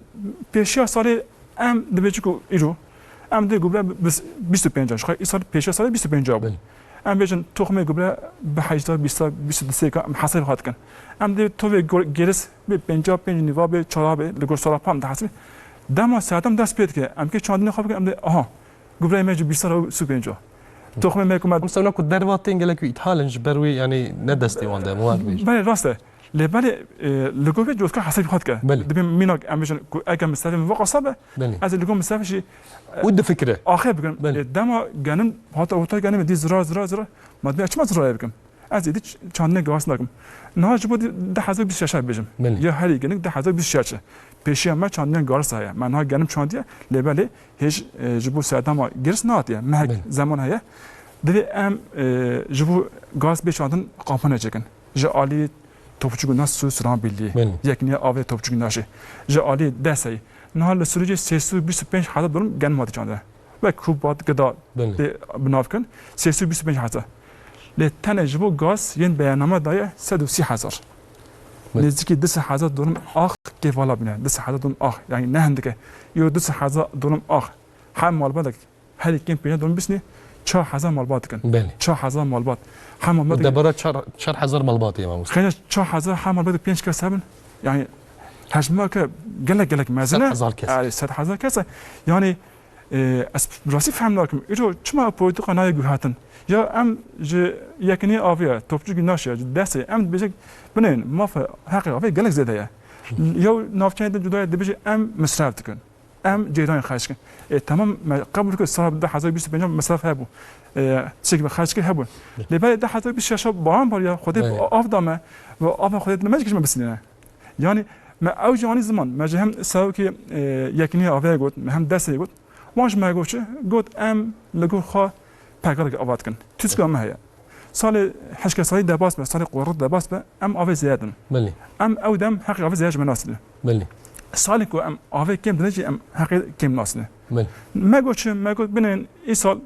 پیشیا سال ام دبیچو ایرو ام دی گوبره 25 خواهی این سال پیشیا سال 25 بود ام بیشن تخمه گوبره به 18 23 که حساب خواهد کن ام دی تو گرس به 55 نیوا به 4 به لگور سال پام دهستی دما ساعتم دست پیدا که ام که چندین خواب که ام دی آها گوبره میج 20 رو سو 50 تخمه میکومد مثلا کو دروات انگل که ایتالنج بروی یعنی ندستی وانده مواد بیش بله راسته لباله لگور جوز که حساب خواهد که دبیم میناک ام بیشن اگه مسافه واقع صعبه از لگور مسافه شی ود فكره آخر بگم دما گنم حتی اوتا گنم دی زرا ما بیا چما زرا بگم از ایدی چانه گاس نگم نه جبو 2026 بجم یا هری گنم 2026 پیشی ما چانه گارس های من ها گنم چاندیه لباله هیچ جبو ساعت ما گرس ناتیه مه زمان های دوی ام جبو گاز بچاندن قامپانه چکن ج عالی توپچو ناس سو سران بیلی یکنی آوه توپچو ناشه ج عالی دستی نه لسروج 325,000 دلم گن ماده چانده و کوبات گدا بناف کن 325,000 لتن جبو گاز ین بیاننامه دای 130,000 نزدیکی 200,000 دلم آخ که والا بینه 200,000 دلم آخ یعنی نه هندکه یو 200,000 دلم آخ هم مالبات هر یکیم پیش دلم بسنی 4,000 مالبات کن 4,000 مالبات هم مالبات دبره 4,000 مالبات یا ماموس خیلی 4,000 هم مالبات 5 کسبن یعنی حجمه که گلک مزنه 100,000 کس. 100,000 کس یعنی از راستی فهم نکردم ایرو چما پولیتیک نای گوهاتن یا ام ج یکنی آویا توپچو گناشه دسته ام بیش بنین ما ف حق آویا گلک زده یا یا نافچه جدای دبیج ام مصرف کن ام جیران خرج کن تمام قبل که صاحب 10,025 مصرف هبو چیزی خرج که هبون لبای 10,026 با هم برای خود آف دامه و آف خودت نمیشه که بسینه یعنی ما اوجانی زمان ما هم سو که یکنی آویا گفت هم دسته گفت واش ما گفت ام لگو خا پاکار آباد کن توش کام هیا سال حشک سالی دباس به سال قرط دباس به ام آوی زیادن بله ام اودم حق آوی زیاد مناسبه بله سالی کو ام آوی کم درجه ام حق کم مناسبه بله ما گفت بنین این سال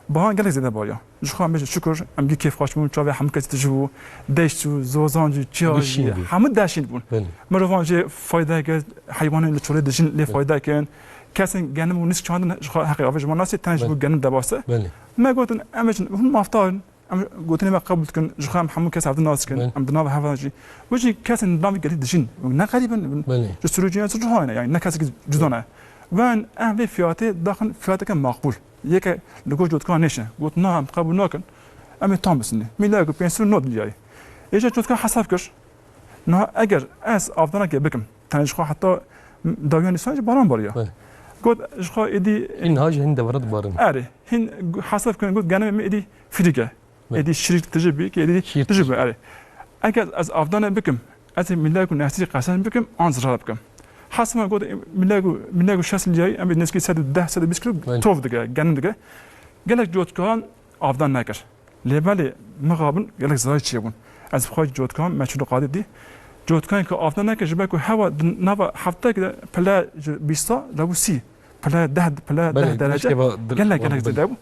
با گله زده بایا جخوام بشه شکر ام گی کیف خوش مون چاوی هم کسی تجو دشتو زوزانجی چیازی همه داشتین بون بله مروانجی فایده که حیوان لچوله دشین لی فایده کن کسی گنم و نیست چاندن حق آوی جمان ناسی تنش بو گنم دباسه بله ما قلت امجن هم مافتان قلت ما قبل كن جخام حمو كاس عبد الناس كن ام دنا هافاجي وجي كاس نظام قليل دجين نقريبا بله السروجيات سجوهانا يعني نكاس جدونا وان ام فياتي داخل فياتي كان مقبول يك لو جوت كان نيشه قلت نعم قبول ناكن ام تامسني ميلاقو بينسو نود جاي اجا جوت كان حساب كش نه اگر اس افضل که بکم تنجخو حتی داویان سانج باران باریا قلت جخو ایدی این هاج هند دورات بارن آره هن حساب کنن قلت جنم ایدی فریگه ایدی شریک تجربی که ایدی تجربه آره اگر از افضل بکم از میلاگو نحسی قسم بکم آن زرار بکم حسب قلت میلاگو 60 جای ام نسکی 110 120 کیلو توف دیگه جنم دیگه گلک جوت کان افضل نکر لیبل مقابل گلک زای چی بون از خواهد جوت کان مچول قادی دی جوت کان که افضل نکر جبه که هوا نوا هفته که پلا 20 لو 30 پلا 10 درجه گلک زده بود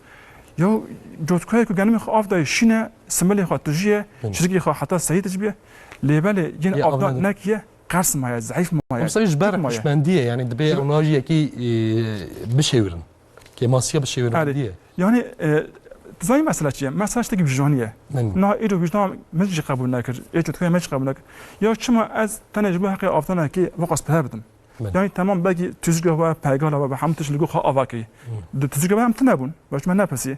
یا جوت کان که گنم خواهد افضل شینه سملی خواهد تجیه شرکی خواهد حتی صحیح تجیه لیبل ین افضل نکیه قرص مایا ضعیف مایا مسایش بر حشمندیه یعنی دبی اوناجی کی بشورن که ماسیه بشورن دیه یعنی زای مسئله چیه؟ مسئله شتی وجدانیه. نه ایرو وجدان مجی قبول نکرد. ایجاد کنه مجی قبول نکرد. یا چما از تنجبه حق آفتانه که وقاس بهبدم. یعنی تمام بگی تزگه و پیگال و هم تشلگو خا آواکی. تزگه هم تنبون. باش من نپسی.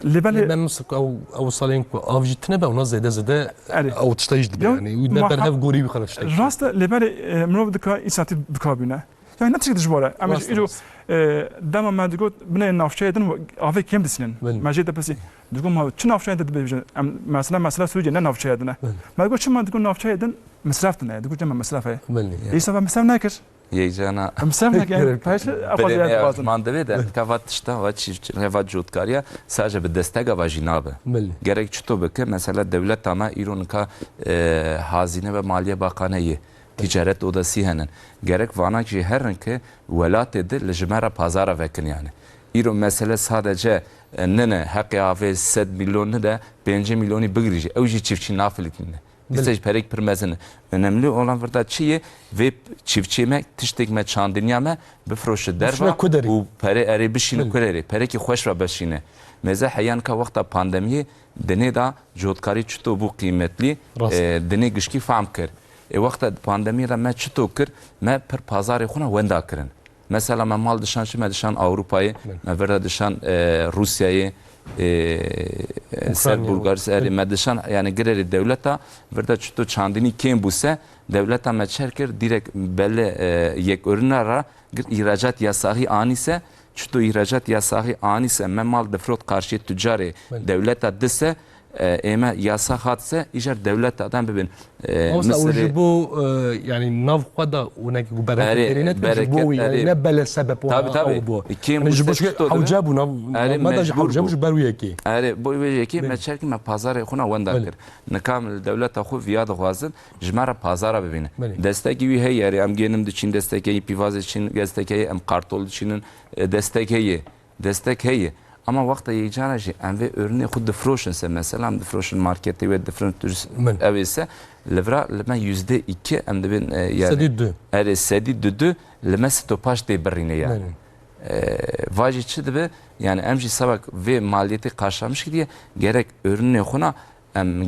لیبل من مسك او صالين او جتنا بقى وناس زي او تشتاج يعني ونبر هاف غوري بخرج راست لیبل منو دکا ایساتی بکابینه. yani ne çıktı jbora ama ido dama ma digot bine nafşaydan ave kim disinin majid pesi digo ma çın nafşaydan de mesela suje ne nafşaydan ma digo çın ma digo nafşaydan masraftın digo cema masrafa isa va masraf nakir yecana masraf nakir paş afadiyat bazın mandeve de kavat işte va çift jutkariya sadece bir destek avajinabe gerek çto beke mesela devlet ama ironika hazine ve maliye bakanıyı ticaret odası henin gerek vana ki her renke velat edi lejmera pazara vekin yani. İro mesele sadece nene hakkı afez 100 milyonu da 5 milyonu bigrici. Evci çiftçi nafilikini. Bizde perek pirmezini. Önemli olan burada çiğ ve çiftçime tiştekme çandiniyame bifroşu derva u pere eri bişini kureri. Pereki hoş ve beşine. Meze hayan ka vakta pandemiye dene da jotkari çuto bu kıymetli dene gışki fahm kır. وقت پاندمی را ما چطور کرد ما پر پازار خونه وندا کردن مثلا ما مال دشان چه ما دشان اروپایی ما ورد دشان روسیایی سر بولغارستان ما دشان یعنی گرری دولتا ورد چطور چاندنی کیم بوسه دولتا ما چهر کرد direkt belli یک ürünler را ihracat yasağı anise çto ihracat yasağı anise ma mal defrot karşı tücari devleta dese اما یاسا خاطسه ایجار دولت آدم ببین مثل جبو يعني ناف قدا ونك بركه درينت جبو يعني نبل سبب طبعا كيم جبوش او جابو ما داج حوجمش برويه كي اره بو يكي ما شركه ما بازار خونا ونداكر نكامل دولت اخو فياد غوازن جمره بازار ببینه دستگی وی هي يعني ام گنم د چین دستگی پیواز چین دستگی ام قارتول چینن destek هي ama vakti yiyeceğine şey ve ürünü خود difroşense mesela difroşen markette ve difroşen evse levra lema %2 hem de ben yani sedi düdü lema stopaj de birine yani vacitçi de yani emci sabak ve maliyeti karşılamış ki diye gerek ürünü khuna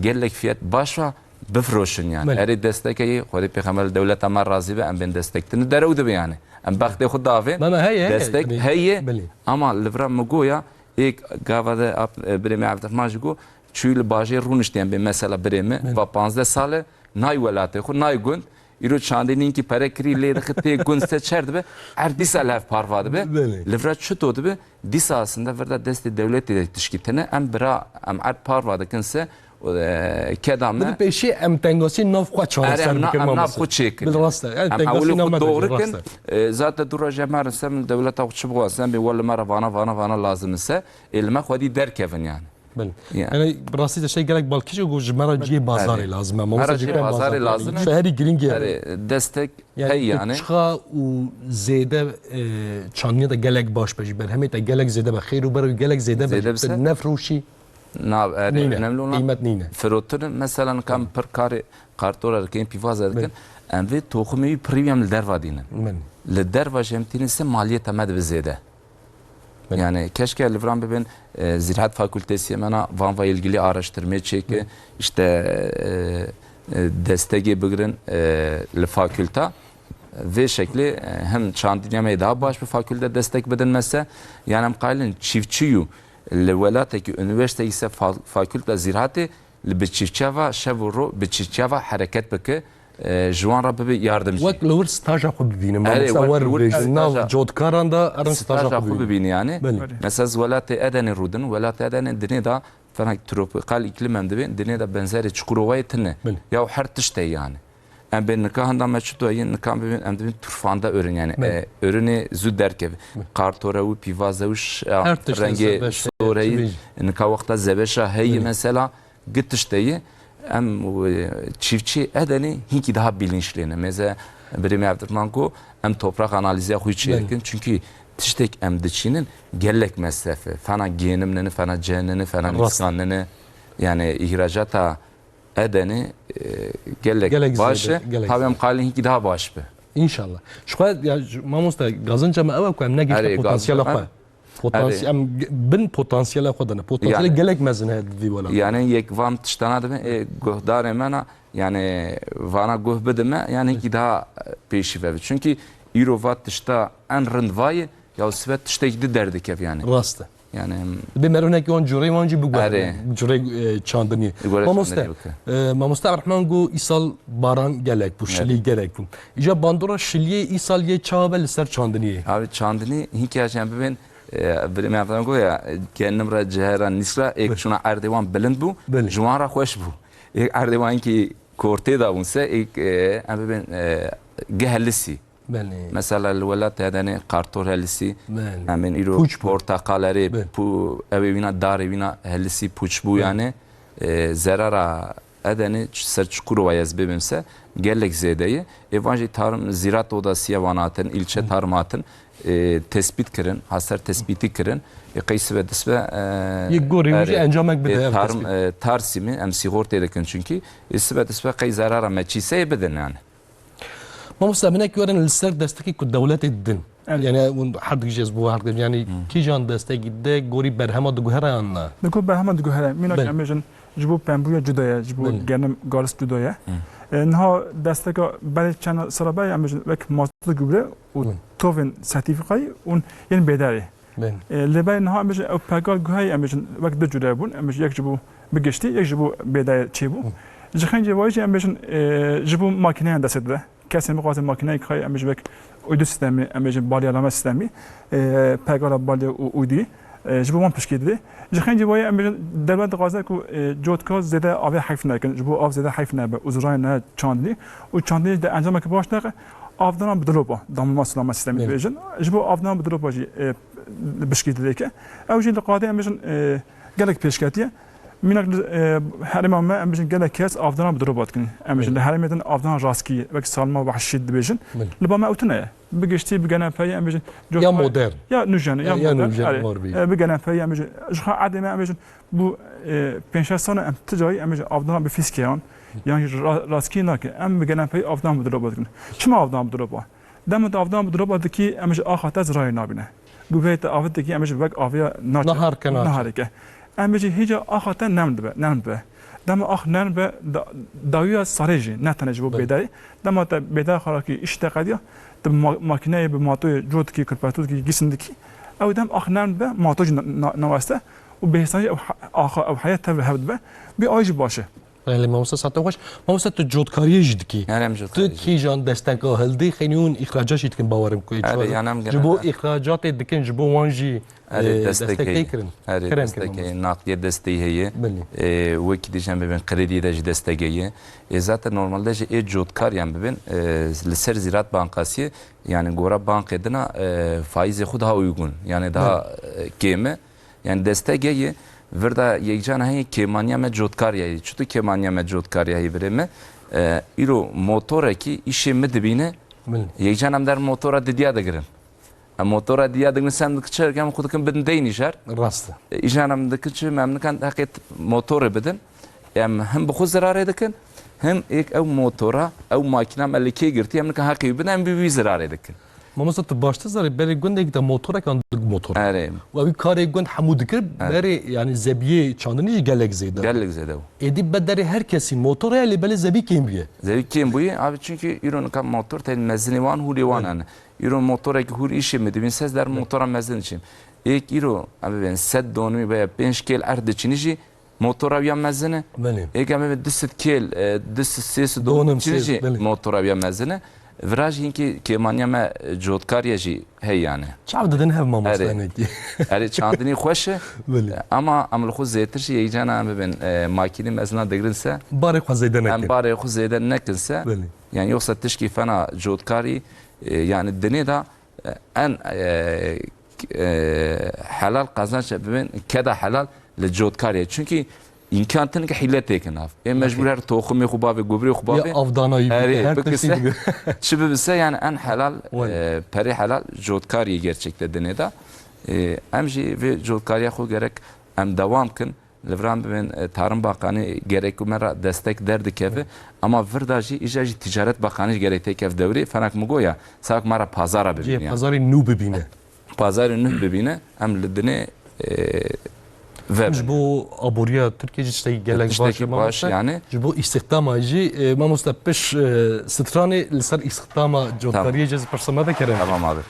gerek fiyat başa بفروشن يعني بله. اري دستكي خودی پیغمبر دولت ما راضی به ام بین دستکتن درود به يعني ام بخت خود دافن ما هي دستك هي بله اما لفرا مگویا یک گاوده بریم عبد ما جگو چویل باجی رونشتیم به مثلا بریم و 15 ساله نای ولات خود نای گوند ایرو چاندینین کی پره کری لید خطه گوند ست چرد به هر 20 سال هف پارواده به بله. لفرا چطور به 20 aslında verda dest devlet tişkitine em bira em art parvadı kinse kedamne من پیشی ام تنگاسی ناف خواهد چهار سر بکن ما ناب خود چیک بالراسته ام تنگاسی اول نام خود doğru kin راسته zaten duraja mersem devlet avçı bu aslında bir vallahi mara vana lazım ise elime خودی derkevin yani بله يعني. انا براسي شيء قالك بالكيش وجو مرة جي بازاري لازم ما مرة جي بازاري لازم. شهري جرينجي destek hey yani چخا و زيده چانيه دا گلك باش بجي بر همي تا گلك زيده بخير و برو گلك زيده زيده بس؟ نفروشي nav نينه nemluna قيمت نينه فرotun mesela kam per kare kartora erken pivaz erken em ve tohumu premium dervadine من le derva jemtinse maliyet amed ve zede Evet. yani keşke Livran ben Ziraat Fakültesi bana Van'la ilgili araştırma çeki işte desteği bugün le fakülte ve şekli hem çandinamaya daha baş bir fakülte destek bedilmezse yani hem kaylın çiftçiyu le velateki üniversite ise fakülte ziraatı le çiftçiva şevuru çiftçiva hareket beke جوان را ببی yardımcı. وقت لور ستاجا خو ببینم ما أري، مصور وقت بيجي ناو ستاجا. جود كاران دا ارن Staj ستاجا akı خو bibini yani. بله Mesela velatı edeni rudun, velatı edeni dine da falan tropikal iklim hem de dine da benzeri çukurovayı tine. بله Ya her tişte yani. Yani ben nikahında meçhudu ayın nikah bibin hem de turfanda ürün yani. بله. Ürünü zü derkev. Kartora u pivaza u Her tişte rengi zebeşe, soreyi. tabii. Nikah vakta zebeşa heyi بله. mesela git tişteyi. Em çiftçi edeni hinki daha bilinçli. Mesela birim yaptırman ko em toprak analizi yapıyor çeyreken çünkü tiştek em diçinin gellek mesafe fana giyinimlerini fana cehenini fana Rast. niskanını yani ihracata edeni gellek Gelek başı zede, gelek tabi em zede. kalin hinki daha baş be. انشالله شو يا ماموستا غازنجا ما اوك ام نجي أري، بوتنسيال غازن- اخو بوتنسيال ام بن بوتنسيال اخو دنا بوتنسيال يعني- جلك مزن هاد في ولا Yani yek vam tiştana da gohdar emana yani vana goh bedeme yani hinki daha peşi ve çünkü irovat tişta en rındvayı ya svet tişte gidi derdik hep yani. راسته Yani بمرونه كون جوري وانجي بقوا أري. جوري تشاندني يقول لك ماموستا شاندني، أوكي. ماموستا عبد الرحمن جو ايصال باران جلك بو شلي جلك بو اجا باندورا شليه ايصال يه çabel ser çandaniye abi Çandini hikayem ben bilim yaptığım koya kendim ra cehran nisra ek şuna erdevan bilind bu Beli. juan ra hoş bu ek erdevan ki korte da bunse ek abi ben gehellisi بله mesela الولات هذا kartor helisi بله hemen iro Puç bu. portakalları Beli. bu evina dar evina helisi puç bu yani zarara edeni ser çukuru vayaz bebimse gellek zedeyi evanjeli tarım ziraat odası vanatın ilçe tarımatın tespit kirin hasar tespiti kirin kayısı ve disbe يقوري وجي انجامك بده tarım tarsimi em sigorta edekin çünkü isbe disbe kay zarara meçise bedin yani ما مستعملك يورن السر دستكي كل دولات الدن يعني حد يجي اسبوع حد يعني كي جان دستك ده غوري برهما دو هرا عنا دکو به همه دکو هره مینا بله. که امیجن جبو پنبویا جدایه جبو بله. گرنم گارس جدایه نها دستگاه برای چند سال بعد امیجن وک ماستر گوبره و بله. توفن سرتیفیکای اون یعنی بداری بين لبای نها امیجن او پگال گوهای امیجن وک دو جدا بون امیجن یک جبو بگشتی یک جبو بدای چی بو جخن جوایجی امیجن جبو ماکینه هندسه ده کسی میخواد ماکینه کای امیجن وک uydu sistemi emeğin balyalama sistemi pegala balya uydu jibo man pişkedi jixen jiboya emeğin devlet gaza ku jotko zede ave hayfna kan jibo av zede hayfna be uzrayna çandli o çandli de anjama ki başta avdan bdroba damlama sulama sistemi bejin jibo avdan bdroba ji pişkedi deke evjin qadi emeğin gelek pişketiye minak herima ma emeğin gelek kes avdan bdroba tkini emeğin herimetin avdan raski ve salma vahşi dibejin لبما أوتنا بقشتي بجنا فيا أمجن يا مودرن يا نجان يا يا نوجان مودرن موربي. بجنا فيا أمجن جخا عادي ما أمجن بو بينشا سنة أم تجاي أمجن أفضل بفيسكيان يعني راسكينا كي أم بجنا فيا أفضل بدربات كن شو ما أفضل بدربات دام أفضل بدربات كي أمجن آخر تزرعي نابنا قبيت أفضل كي أمجن بق أفيا نهار كنا نهار كي أمجن هيجا آخر تن نمد به دم آخ نن به داویا سرجی نه تنج بو بدای دم تا بدا خلاکی اشتقادیا دم ماکینه به ماتو جود کی کرپاتو کی گیسندکی او دم آخ نن به ماتو نواسته و بهستانی آخ او حیات تبع هبد به آیج باشه بله ماموستا ساعت خوش ماموستا تو جودکاری جدکی يعني هم تو جودكاري کی جان دستک هلدی خیلیون اخراجات دکن باورم کوی آره، يعني هم جبو اخراجات دکن جبو وانجی دستکی کرن هذه کرن دستكي ناقدية دستي هي بله وكي ديجان ببين قريدي داج دستكية ذات نورمال داج اي جودكار يعني ببين لسر زراعة بانقاسية يعني جورا بانك دنا فايز خودها uygun yani daha keme yani desteği verda yekcan hay kemanya me jodkarya çutu kemanya me jodkarya bireme iro motora ki işe me dibine بله yekcan am der motora diya da girin motora diya da sen dikçer kem khudkin bedin deynişer راست İjanam dikçe memlekan hakikat motora bedin hem bu khuz zarare dikin hem ek ev motora ev makina melike girti hem kan hakikat bedin hem bir zarare dikin ماموستا تو باشته زاری بری گنده یک تا موتور کان دگ موتور Are و اوی کاری گند حمود کر بری یعنی زبیه چاندنی گلک زیده gellik zedev. ادی بدری هر کسی موتور یا بله زبی کیم بیه Zevkim bu abi çünkü Euro'nun kan motor tel mezini van huli van yani. Euro motora ki hur işi mi dibin ses der motora mezin için. Ek Euro abi ben set donumi veya 5 kel ardı çinici motora bir mezine. بله Ek abi düsit kel düsit ses Donum donum ses, çinici beli. motora bir mezine. Viraj inki kemanyama jodkaryaji hey yani. چاو دادن هم ماموستا آره. نکی Yani çandini hoşe بله ama amel xuz zetir şey yiyeceğine abi ben makini mezina degrinse باری خواه زیده hem نکن bari xuz zeyden nekinse بله yani yoksa tişki fena jodkari yani dine da en halal kazanç ben keda halal le jodkari çünkü imkanını ki hile tekin af. Mecbur her tohum xuba ve gübre xuba یا ve افدانایی آره، هر بکسه. کسی دیگه Şimdi ise yani en halal Vay. peri halal jodkari gerçekte dine da emji ve jodkariye xu gerek em devam kin Livran ben Tarım Bakanı gerek umera destek derdi kevi ama virdaji ijaji ticaret bakanı gerek tekev devri fenak mugoya sak mara pazara جه bebin yani. پازاری نو ببینه Pazarı nüh bebine em lidine ve جبو آبوریا ترکیه جشتی گلک تشتکی باشه باش ماموستا yani جبو استخدام آجی ماموستا پش سترانی لسر استخدام جودکاری جز پرسما ده کرم tamam abi.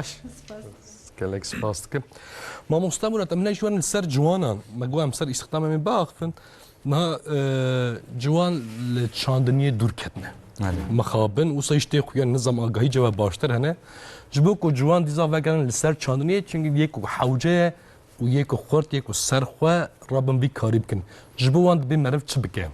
باش كلك سباستك ما مستمرة أمنا شوان السر جوانا ما جوام سر استخدام من باخفن ما جوان لشاندنية دور كتنا مخابن وسيشتي خويا نظام آگاهی جواب باشتر هنه جبوك جوان ديزا وگرن لسر شاندنية چونك يكو حوجه و يكو خورت يكو سرخوا رابن بي کاری بکن جبوان بي مرف چه بکن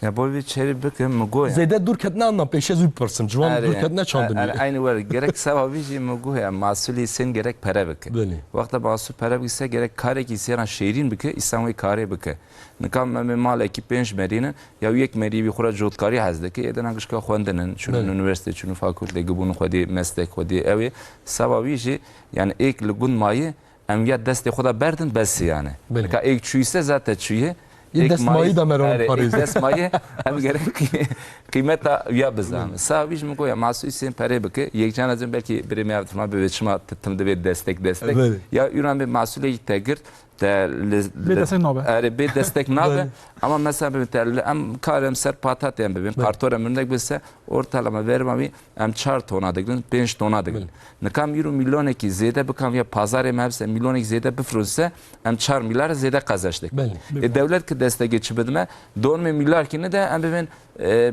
Ya bu bir çeri bakın mugoya. زیده دور کتنا آنها پیش از پرسم جوان دور کتنا شاندنية Aynı var. Gerek sababı ji mugoya masuli sen gerek para bakın. Beli. Vakta masul para bikse gerek kare ki seran şehrin bakın İstanbul kare bakın. Nikam me mal ekip penç merinin ya yek meri bir khura jotkari hazdı ki eden angışka xwendinin şunu üniversite şunu fakülte gibunu xwedi meslek xwedi evi sababı ji yani ek lugun mayı emniyet deste xuda berdin bes yani. Beli. Ka ek çüyse zaten çüye این دستمایی دا مرام پاریز دستمایه هم gerek قیمت یا بزنم ساویش میگه معصوی سین پره بکه یک جان ازم belki بریم یادم به شما تمده به destek ya ایران به معصولی تغییر destek nabe. به destek nabe ama mesela bir am karem ser patat yani benim kartorem örnek bilse ortalama vermemi am 4 tona degin 5 tona degin ne kam euro milyon ki zede bekam ya pazar hepsi milyon ki zede bifrose am 4 milyar zede kazançtık devlet ki destek geçibedime 4 milyar ki ne de am ben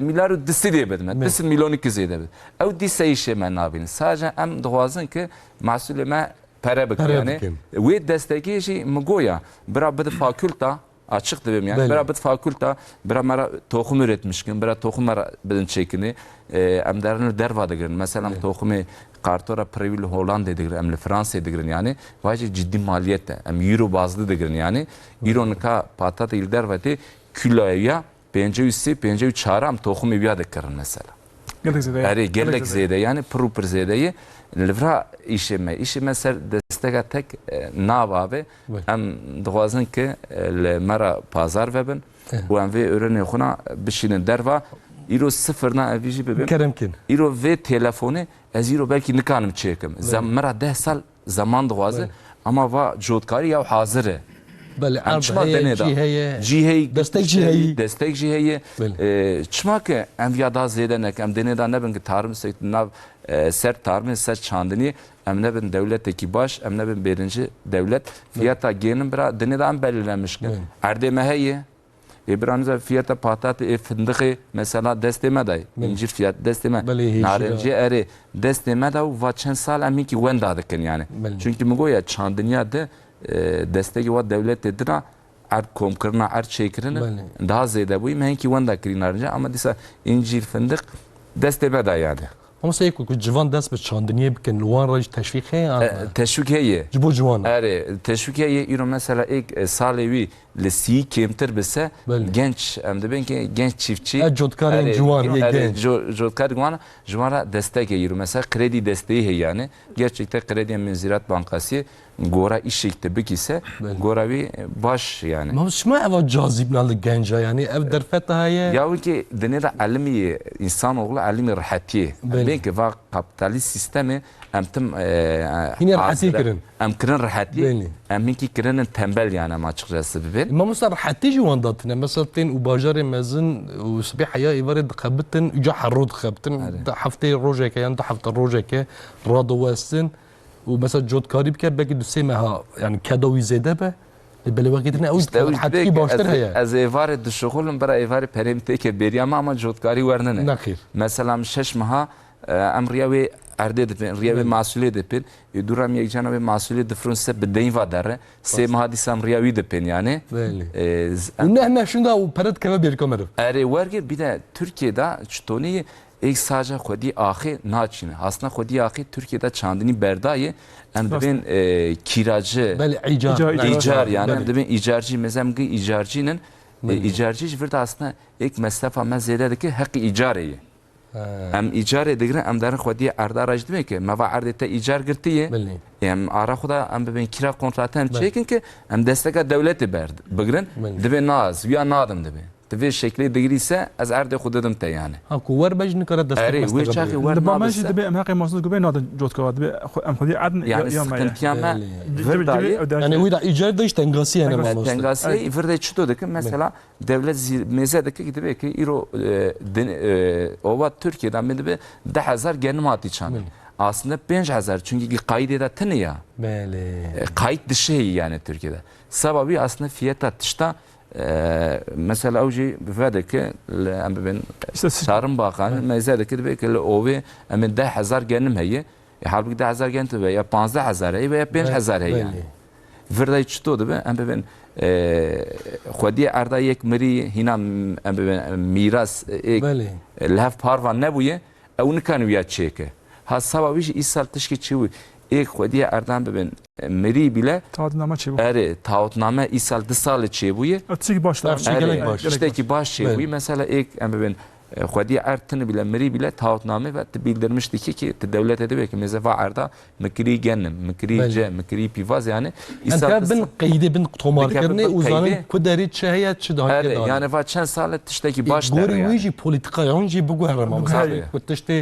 milyar disi diye bedime 10 milyon ki zede ev dise işe men nabin sadece am doğazın ki masuleme para bak yani ve destekleyici mugoya beraber fakülta açık diyeyim yani beraber fakülta beraber tohum üretmişken beraber tohum bilin çekini amdarını dervada girin mesela tohumu kartora previl Hollanda digir amle Fransa digir yani vacı ciddi maliyette am euro bazlı digir yani euronun ka patat il dervati kiloya 500 çaram tohum evya dikirin mesela gelek zede yani proper zedeyi Livra işime ser destek tek nav abi em doğazın ki mera pazar vebin و em ve ürünü xuna bişinin derva iro sıfırna evici bebim keremkin iro ve telefonu ez iro belki nikanım çekim mera 10 sal zaman doğazı ama va jotkari ya hazır بله çma deneda ciheyi destek ciheyi çma ki em ya da zedenek em deneda ne ben ki tarım sektörüne ser tarım ser çandini em ne ben devletteki baş em ne ben birinci devlet fiyata genin bira deneda belirlenmiş ki erdemeheye İbranize fiyata patatı fındığı mesela desteme day incir fiyat desteme narenci eri desteme da va çen sal emin ki wenda dikin yani çünkü mugoya çandiniya de desteği var devlet dedina er komkırına er çekirine daha ziyade bu imen ki wanda kirinarca ama disa incir fındık desteme da yani. Ama sayık ku civan dest bir çandiniye bikin luan raj teşvik he teşvik heye cibo civan teşvik heye iro mesela ilk salevi lesi kemtir bise genç emde ben ki genç çiftçi jotkar civan ye genç jotkar civan destek iro mesela kredi desteği he yani gerçekten kredi Ziraat Bankası gora iş şekli bikise gora bir baş yani. Ma şma eva cazib nalı genca yani ev derfet haye ya ki denede alimi insan oğlu alimi rahatiye belki va kapitalist sistemi emtim yine rahati kirin emkirin rahati eminki kirinin tembel yani ama açıkçası bir ما مصر حتى جوان داتنا مثلا تين وباجار مازن وسبيح حيا يبرد خبتن جا حرود خبتن حفتي روجا كان حفت الروجا كا رادو واسن ومثلا جود كاريب كان باقي دوسيمها يعني كادوي زياده به بلوقتنا او حتى باشتر هي از ایوار دشغولم برای ایوار پرمته که بریم اما جودکاری ورننه نخیر مثلا شش ماه امریاوی ارده دپن ریاوی مسئولی دپن دورم یک جانب مسئولی دفرانسه بدین و داره سه ماه دیسم ریاوی دپن yani نه نه şunda o parat keme bir kamera اره ورگه بیده Türkiye'de çtoni ek sadece خودی آخه ناچینه aslında خودی آخه Türkiye'de çandini berdayı hem de ben kiracı icar yani hem de ben icarcı mesela icarcının icarcı bir de aslında ek mesafe mezedeki hakkı icariye ام ایجار دیگر ام در خودی اردا راج دمی که ما ارد تا ایجار گرتیه ام آرا خدا ام ببین کرا کنترات هم چیکن که ام دستگاه دولت برد بگرن دبی ناز یا نادم دبی دبی شکلی دیگری ise از ارد خود دم تا yani ها کوور بج نکرد دست اری وی چاخی ور ما ماشي دبي ام حقي موصل دبي ناد جوتكا دبي ام خدي عدن yani sıkıntıyama yani ويدا ایجار داشت تنگاسی yani ما tengasi verde çıtı ki mesela devlet mezedeki gibi ki iro ova Türkiye'den bir de 10,000 genim atı çan aslında 5000 çünkü kayıt da tını ya. بله Kayıt dışı yani Türkiye'de. Sebebi aslında fiyat artışta mesela avcı bifade ki ben Tarım Bakanı mezede ki belki ovi emin 10,000 genim heyi. Halbuki 10,000 gen tübe ya 15,000 heyi veya 5,000 heyi yani. Verday çto da ben خودی اردا یک مری هینا میراث یک لحف پاروا نبویه اون کنو یا چیکه ها سببش این سال تشکی چی بود یک خودی اردان ببین مری بیله taahhütname çi bu. اره taahhütname این سال 2 سال چی بویه Öteki başlar. işte ki baş şey bu mesela ilk ben خودی ارتن bile meri bile taahhütname ve bildirmişti ki devlet edebe ki mezeva arda mekri genim mekri ce mekri pivaz yani انت بن قیده بن تومار کرنه اوزانن کدری چه هیات چه دهان evet yani va çen salet tişteki baş der گوری yani ویجی پولیتیکا یونجی بگو هرم مثلا کتشته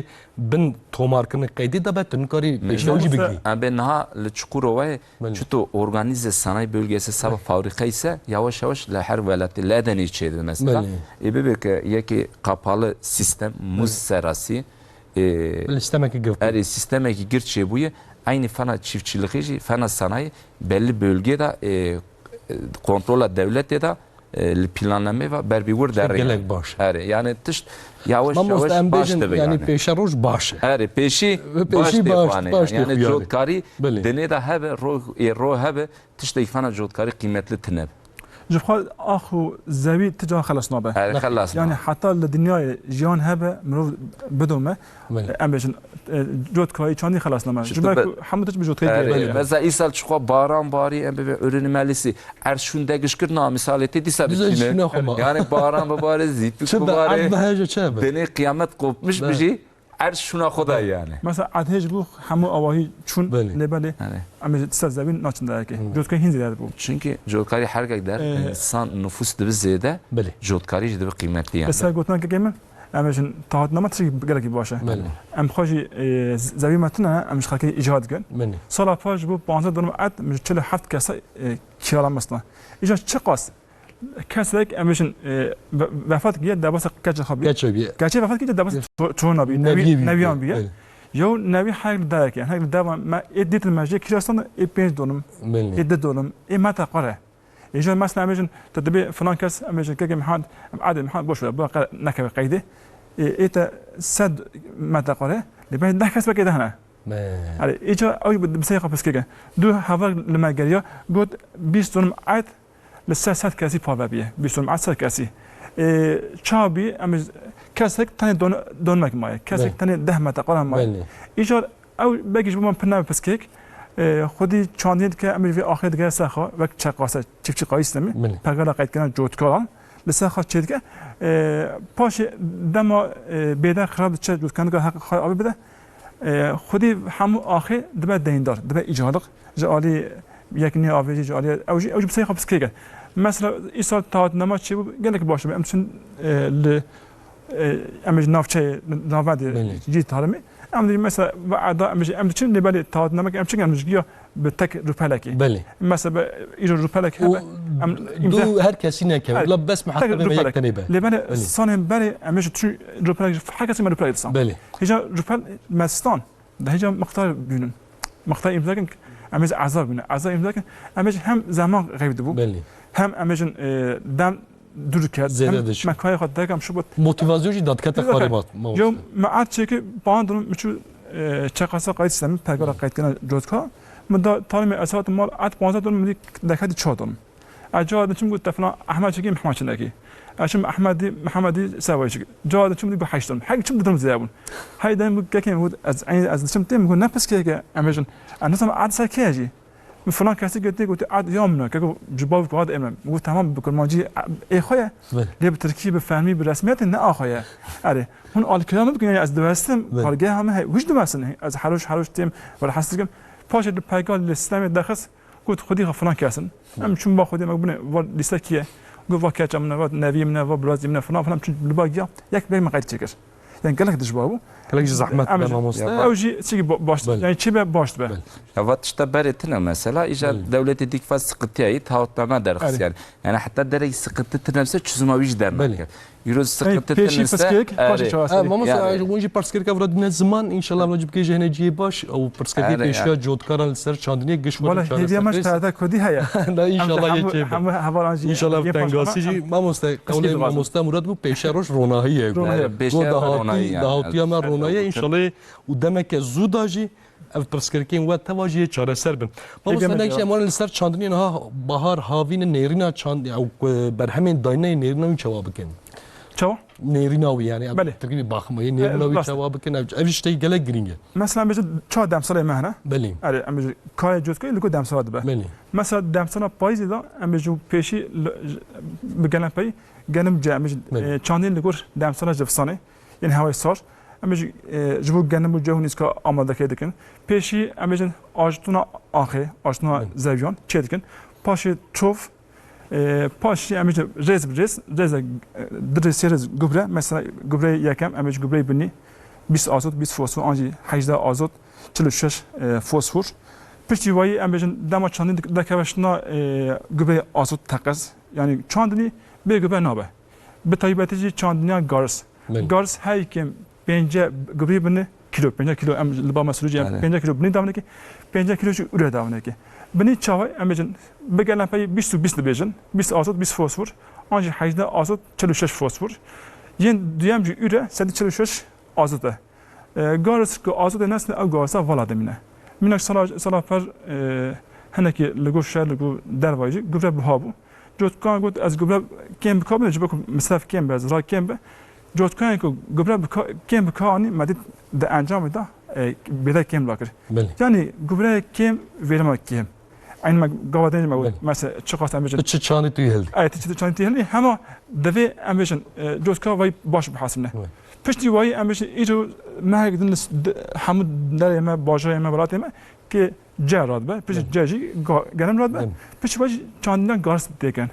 بن تومار کرنه قیده da betun kari peşoji bigi ben ha Çukurova çuto organize sanayi bölgesi sabah fabrika ise yavaş yavaş her velati leden içeydi mesela bebek yeki kapalı sistem muz serası الاستمك yani sistemeki girçe buyu aynı fana çiftçiliği fana sanayi belli bölgede kontrola devlette de planlama ve berbigur der gelek baş yani tış yavaş yavaş başladı yani peşe roj baş peşi baş yani jodkari dene de habe ro habe tışta fana jodkari kıymetli tıneb جبخال آخو زوی تجا خلاص نابه يعني حتى الدنيا جيان هبه مرو بدومه ام بيجن جوت كاي چاندي خلاص نامه جبك حمدش بجوت كاي mesela isal çıkwa baran bari em öğrenmelisi erşünde gışkır na misaleti disabitine yani baran bari zipik bari dene kıyamet kopmuş bir şey erşuna khoda yani mesela adhej bu hamu avahi çun lebali ama tezabin naçında ki jot kay hinzi bu çünkü jotkari her kadar insan nüfus de ziyade jotkari de kıymetli yani mesela gotman ki kemen ama jin taahhütname trik gelek başa am xoji zavi matna am şakay icad gen sala paj bu 15 dönüm at 47 kasa kiralanmasına icad çıqas کسک امیشن وفات کیه دباس کجا خبی کجا وفات کیه دباس چون نبی نبیان بیه یا نبی حق داره که حق داره ما ادیت المجید کیستان $5 $10 متى قره يجي مثلا امیشن تدبی فلان کس امیشن که محمد عادل محمد باشه با نکه قیده ایتا 100 متى قره لبعد ده کس بکیده هنه على ایجا اوی بسیار پس که دو هوا لما گریا بود $20 عاد لسه 100 کسی پاوبیه 20 کسی چابی اما کسی تنی دون مایه کسی تنی 10 متر قرن مایه ایجاد او بگیش بمان پناه پسکیک خودی چاندید که اما وی آخر دیگه سخا وقت چقاسه چی قایست نمی پگالا قید کنن جوت کاران لسه خا چید که پاش دما بیدار خراب چه جوت کنن که حق خراب بده خودی همو آخر دبه دیندار دبه ایجادق جالی یک نی آویزی جاری اوج بسیار خوب سکیگه مثلا ایسال taahhütname چی بود گله که باشه امسن ل امج نافچه نوادی جی تارمی ام مثلا وعدا امج ام چن لبلی taahhütname ام چن امج گیا به تک روپلکی مثلا ایجو روپلک ام دو هر کسی نه که لا بس محاسبه یک تنیبه لبلی سانم بلی امج چن روپلک هر کسی من روپلک سان هیجا روپل مستان ده هیجا مقدار بینن مقدار امزاگن امیز عذاب بینه عذاب امضا کن امیز هم زمان غیب دبو هم امیزن دم دور کرد مکای خود دکم شو بود موتیواسیونی داد کت خارمات جو معاد چکی باندرم میشو چقاسا قاید سیستم پگالا قاید کنه جوتکا مدا تعلیم اساسات مال ات 15 دلار میدی دکتی 4 دلار اجا دچم گفت فلان احمد چکی محمد چنکی اشم محمدی سوای چکی جا دچم دی به 8 دلار حق چم دلار زیابون های دایم که بود از چم تیم گفت نفس که امیزن انا سم عاد ساكاجي من فلان كاسي قلت عاد يومنا كاكو جباب قاد امام قلت تمام بكل ماجي اي خويا ليه بالتركيب الفهمي بالرسميات ان اخويا اري هون الكلام بكون يعني از دوستم قالجا هم وش دوستن از حروش تيم ولا حسيت باش البايقال الاسلامي داخس قلت خدي فلان كاسن ام شو باخذ مقبونه لسه كيه قلت واكاج من نبي من برازي من فلان الباقي ياك بين ما قاعد تشكر يعني قال لك دجبابو قال لك زحمت بما او شيء باش يعني شيء باش به ya işte beretine mesela icat devleti dikfaz sıkıntıya taahhütname derkis yani hatta derek sıkıntı tınamsa çözüme vicdan یورو سقطت پیشی پسکیک باشه چه ما يعني- مثلا اونجی پرسکر که ورد زمان ان شاء الله نجيب كي هنا جي باش او پرسکر آره، پیشیا جودکاران سر چاندنی گش ولی هدیه مش تعداد کدی هیا لا ان شاء الله يجيب همه حوالانجی ان شاء الله تنگاسی جی ما قول ما مراد بو پیش روش روناهیه روناهیه. بيشير روناهية. دهاتی ما روناهیه ان شاء الله ودمک زوداجی اف پرسکرکین و تواجی چاره سر بن ما بگم مثلا جواب. یک مال سر چاندنی ها بهار هاوین نیرینا چاند او برهمین داینه نیرینا جواب کن چه نیریناوی یعنی بله. تقریبا باخمه نیریناوی راست. جواب کن اوش تی گله گرینگه مثلا بجد چه دم سال مهنه بله آره ام کار جوت که لگو دم سال دبه بله مثلا دم سال پاییز دا ام جو پیشی بگنم پای گنم جام بله. چاندین لگور دم سال جفسانه یعنی هوای سار ام جو گنم جو نیست که آماده کرده کن پیشی ام جو آجتونا آخه آجتونا بله. زویان چه کن پاش چوف پاش ام جو رز درس رز گبره مثلا گبره یکم ام جو گبره بنی 20 آزاد 20 فسفر آنجی 18 آزاد 46 فسفر پشتی وای ام بجن دما چاندین دکوشنا گبره آزاد تقز یعنی چاندنی به گبره نابه به تایباتی چاندنیا گارس بله. گارس هایی که 5 گبره بنه کیلو 5 کیلو ام لبا مسئولی بله. 5 کیلو بنی دامنه که 5 کیلو چه اوره دامنه که بنی چاوی ام بجن بگلن پای 20 بجن 20 آزاد 20 فسفر آنجی 18 آزاد 46 فسفر ین دیام جو اوره 146 آزاده گارس که آزاده نسل او گارسا ولاده مینه مینک سالا پر هنکی لگو شهر لگو دروایجی گبره بهابو جوتکان گفت از گبره کم بکابل جبه که مصرف کم به از راه کم به جوتکان که گبره کم بکانی مدید ده انجام ده بیده کم لاکر بله یعنی گبره کم ویرما کم این ما گوادن ما بله. مثلا چه قاست امروز چه چانی توی هلدی آیت چه چند تیهلی همه دوی امروز جوتکان وای باش بحث نه بله. پشتی وای امروز ایرو مهر گدن همون در ما باجای ما برات ما که جراد به پشت جاجی گرم راد به بله. پشت باج چندین گارس دیگن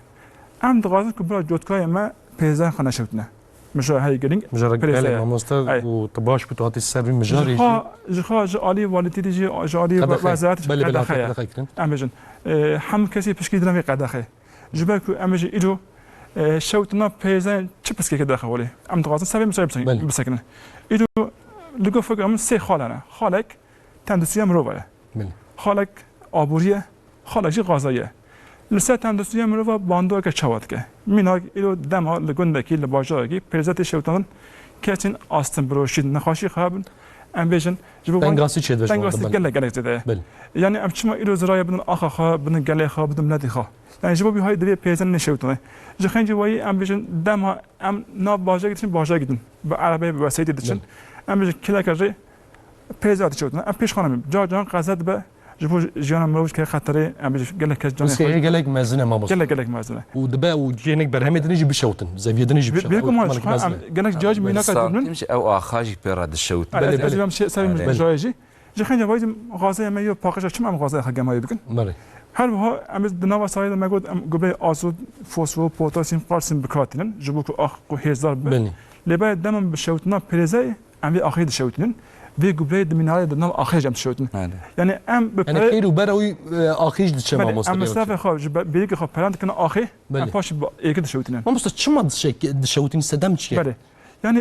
ام دغاز که برای جوتکای ما پیزا خانه شد نه مشا های گرینگ مجرد پرسه. بله ما مستر ای. و طباش بتوعات السر مجاري جخا جالی والدی دیجی جالی وزارت بله بله قدخه دقیقاً امروز هم کسی پشکی دنبال قدخه جبر که امروز ایرو شوتنا پیزا چه پس که داخل ولی ام دغاز سبب مثلا بله. بسکنه ایرو لگو فکر من سه خالانه خالک تندرستی هم رو باره بله خالک آبوریه خالک جی غذایه لسه تندرستی هم رو با باندو که چواد که میناگ ایرو دم ها لگون دکی لباجایی پرزت شوتان کسین آستن بروشید نخاشی خابن ام بیشن جبو تنگاسی چه داشت تنگاسی گله زده بله یعنی ام چما ایرو زرای بدن آخا خا بدن گله خا بدن ندی خا یعنی جبو بی های دوی پیزن نشوتونه جخنجی وای ام بیشن دم ها ام ناب باجا گیتن باجا گیتن با عربی به وسیله دچن ام بیشن کلا کجی پیزات شوتونه ام پیش خانم جان قزد به جبو جان مروج که خطره ام بیشن گله کج بس جان هي قالك مازنا ما بص گله مازنه ودبا وجينك برهمه دنيجي بشوتن زي دنيجي بشوتن بيكم مالش ام گله جاج مینا کدن تمشي او اخاجي بيراد الشوت بله بله. بله شيء سبب بله. جایجی جخنجی وای غازه ما یو پاکش چم ام غازه خا گمای بکن مري هر ها ام دنا وسایل ما گفت گبه آسود فسفر پتاسیم قارسیم بکاتینن جبو که اخ کو هزار به بني لبا دمم بشوتنا پرزه ام وی اخیر شوتنن وی گبه دمینای دنا اخیر جم شوتن یعنی ام به يعني خير وبروي اخيج دشما ام مستر مصرف خارج بیگ خو پرند کنه اخی بله. ام پاش یک شوتنن ما مستر چما دشوتين سدم چي بله یعنی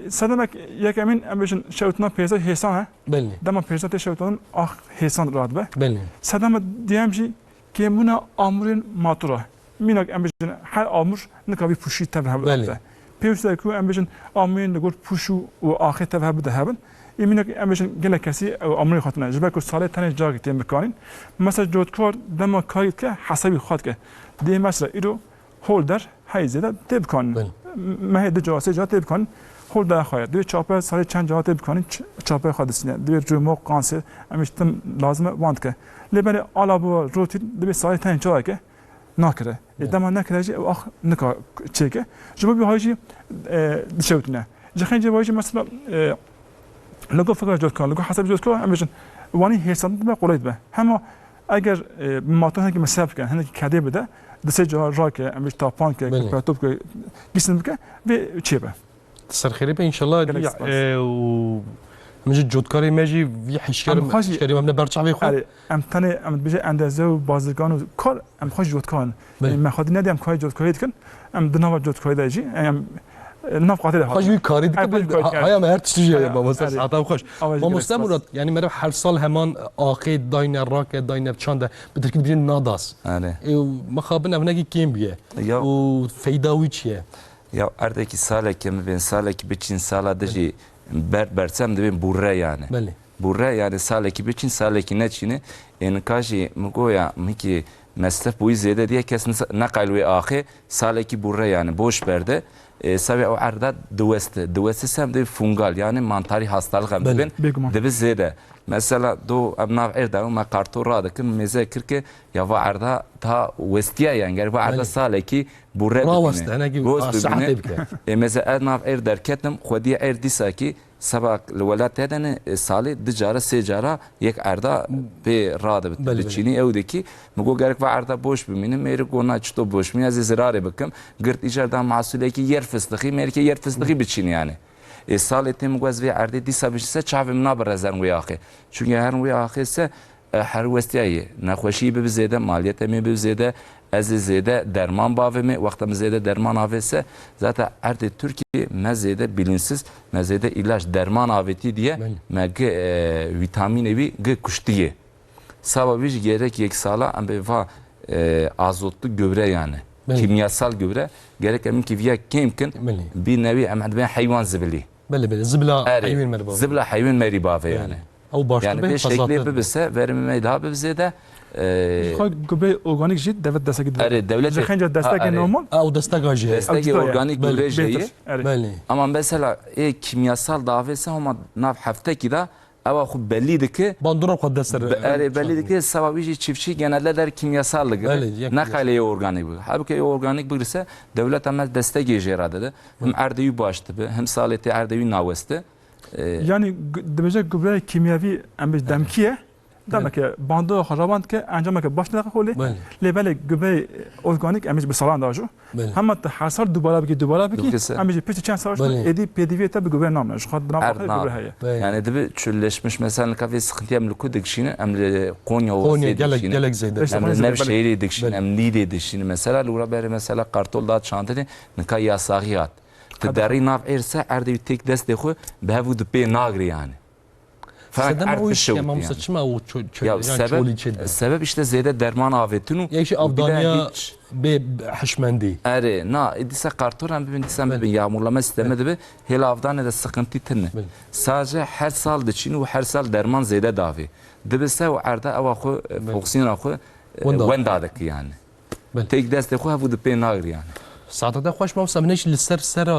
صدمک یک امین ام بشن شوتنا پرزه حسان ها بله دما پرزه شوتن اخ حسان راد به بله صدام دیامجی که منا آمورین ماتورا میناک ام بشن هر آمور نکاوی پوشی تبه بله. بده پیوسته کو ام بشن آمورین نگور پوشو و آخر تبه بده هبن میناک ام بشن گله کسی آموری خاطر جبر کو سال تنه جاگی تیم بکانین مثلا جودکار دما کاری که حسابی خاط که دی مثلا ایرو هولدر های زده تب کن بله. مهد جاسه جات تب کن هولدر خواهد دوی چاپه سال چند جات تب کنین چاپه خادسینه دوی جمع قانسه امیشتم لازمه واند که لبنان آلابو روتی دوی سال تنه جایی که نکره ادما نکره جی آخ نکا چیکه جبو بی هایجی دشوتنه جخنجی هایجی مثلا لگو فکر جات کن لگو حساب جات کن امیشن وانی حساب به قلید به همه اگر ماتون که مصرف کن هنگی کدی بده دسته جا را که امیش تاپان که بله. پرتوب که گیسن بکه و چیه به سر خيري ان شاء الله قالك دي سباس. و مجي جودكاري ماجي في حشكار أم خاجي- حشكاري ما برچع بي خو آره ام تنه ام بشه اندازه و بازرگان و کار ام خوش جوت کن بله. ام خودی ندیم کار جوت کاری کن ام دنوا جوت کاری داشی ام ناف قاتل خوش وی کاری هر دیگه کاری کرد. هایا هر چیزی آره. با مثلا ساعت خوش آواز ما گرفت. مستم مراد یعنی مرا هر سال همان آخر داین راک داین چند بترکید بیشتر ناداس آره مخابن اونکی کیم بیه یا و فایده چیه یا اردکی ساله که من ساله که بچین ساله دجی برسم دبیم بوره یعنی بله بوره یعنی ساله که بچین ساله که نچینه این کاجی مگویا میکی مصرف بوی زیاده دیگه کس نقل و آخر ساله که بوره یعنی boş برده سوی او عرضه دوسته سم de fungal yani mantari hastalık hem Bəli, dibin بگمان. dibi zede mesela do abnav erda ma karto rada kim mezekir ki ya va arda ta westiya yani gel va arda Bəli. sale ki burre راوست انا کی ساعت بکه mesela abnav erder ketim khodiya erdisa ki sabah الولات هذا سالي دجاره سجاره یک عرضه به راده بله. بتشيني او دكي مگو گرک و عرضه boş بمینه میره گونا چطور boş می از زراره بکم گرت ایجاردان محصوله کی yer fıstığı میره yer fıstığı biçini yani سال تیم گوز و عرضه دیسا بشه چاو منا برزن و آخه چون هر و آخه سه هر وستیه نخوشی به زیاده مالیت می به زیاده از زیاده درمان باومی وقتی زیاده درمان آویسه zaten ارد Türkiye mezede bilinsiz mezede ilaç derman aveti diye meg vitamin evi g kuştiye sababı gerek yek sala ambe va azotlu gübre yani kimyasal gübre gerek emin ki via kemkin bir nevi amad ben hayvan zibili بله بله زبله حیوان مربا zibla hayvan meribave yani او باش yani bir şekli bibise verimi daha bibizede خواهی گوبه ارگانیک جید دوت دسته گید devlet خنجر دسته که نورمال او دستگاجی destek organik gübre şeyi بله ama mesela kimyasal davesi ama nav haftaki da ama xub belliydi ki باندورا خود دستر belliydi ki sababı çiftçi genelde der kimyasallık ne kaleye organik bu halbuki organik birse devlet ama destek icra dedi hem erdeyi baştı hem saleti erdeyi navesti یعنی دمیجه گوبه کیمیاوی امش دمکیه دم که باندو خراباند که انجام که باش نخه خولی بله لیبل گوبه ارگانیک امش به سالان داشو بله هم هر سال دوباره بگی Dukese. امش پیش چند سالش بله. ادی پدیوی تا گوبه نام نش خاطر نام آخر Erdnaf. گوبه هیا بله Yani dibi çölleşmiş mesela kafe sıkıntı emli kudikşini emli Konya Konya olsaydı gelek dikşini. gelek zeyde İşte Emli Bale. Nevşehir'i dikşini Bale. emli de dikşini mesela lura beri mesela kartol da çantını nika yasağiyat. Tedari nav erse erdevi tek dest dehu behavu dupe nagri yani. سدم او ert iş şevut ya yani. mamsa او Ya sebep işte zede derman avetinu. Ya işi avdanya be haşmendi Ere na edise kartor hem bin desem bin yağmurlama istemedi be hela avdan da sıkıntı tenne. Bale. Sadece her sal dişini ve her sal derman zede davi. Dibise ve erda avaxu foksina xu wendadak yani. Bale. Tek dest xu havu de pe nagri yani. ساعتها خوش مامسا منش لسر سرا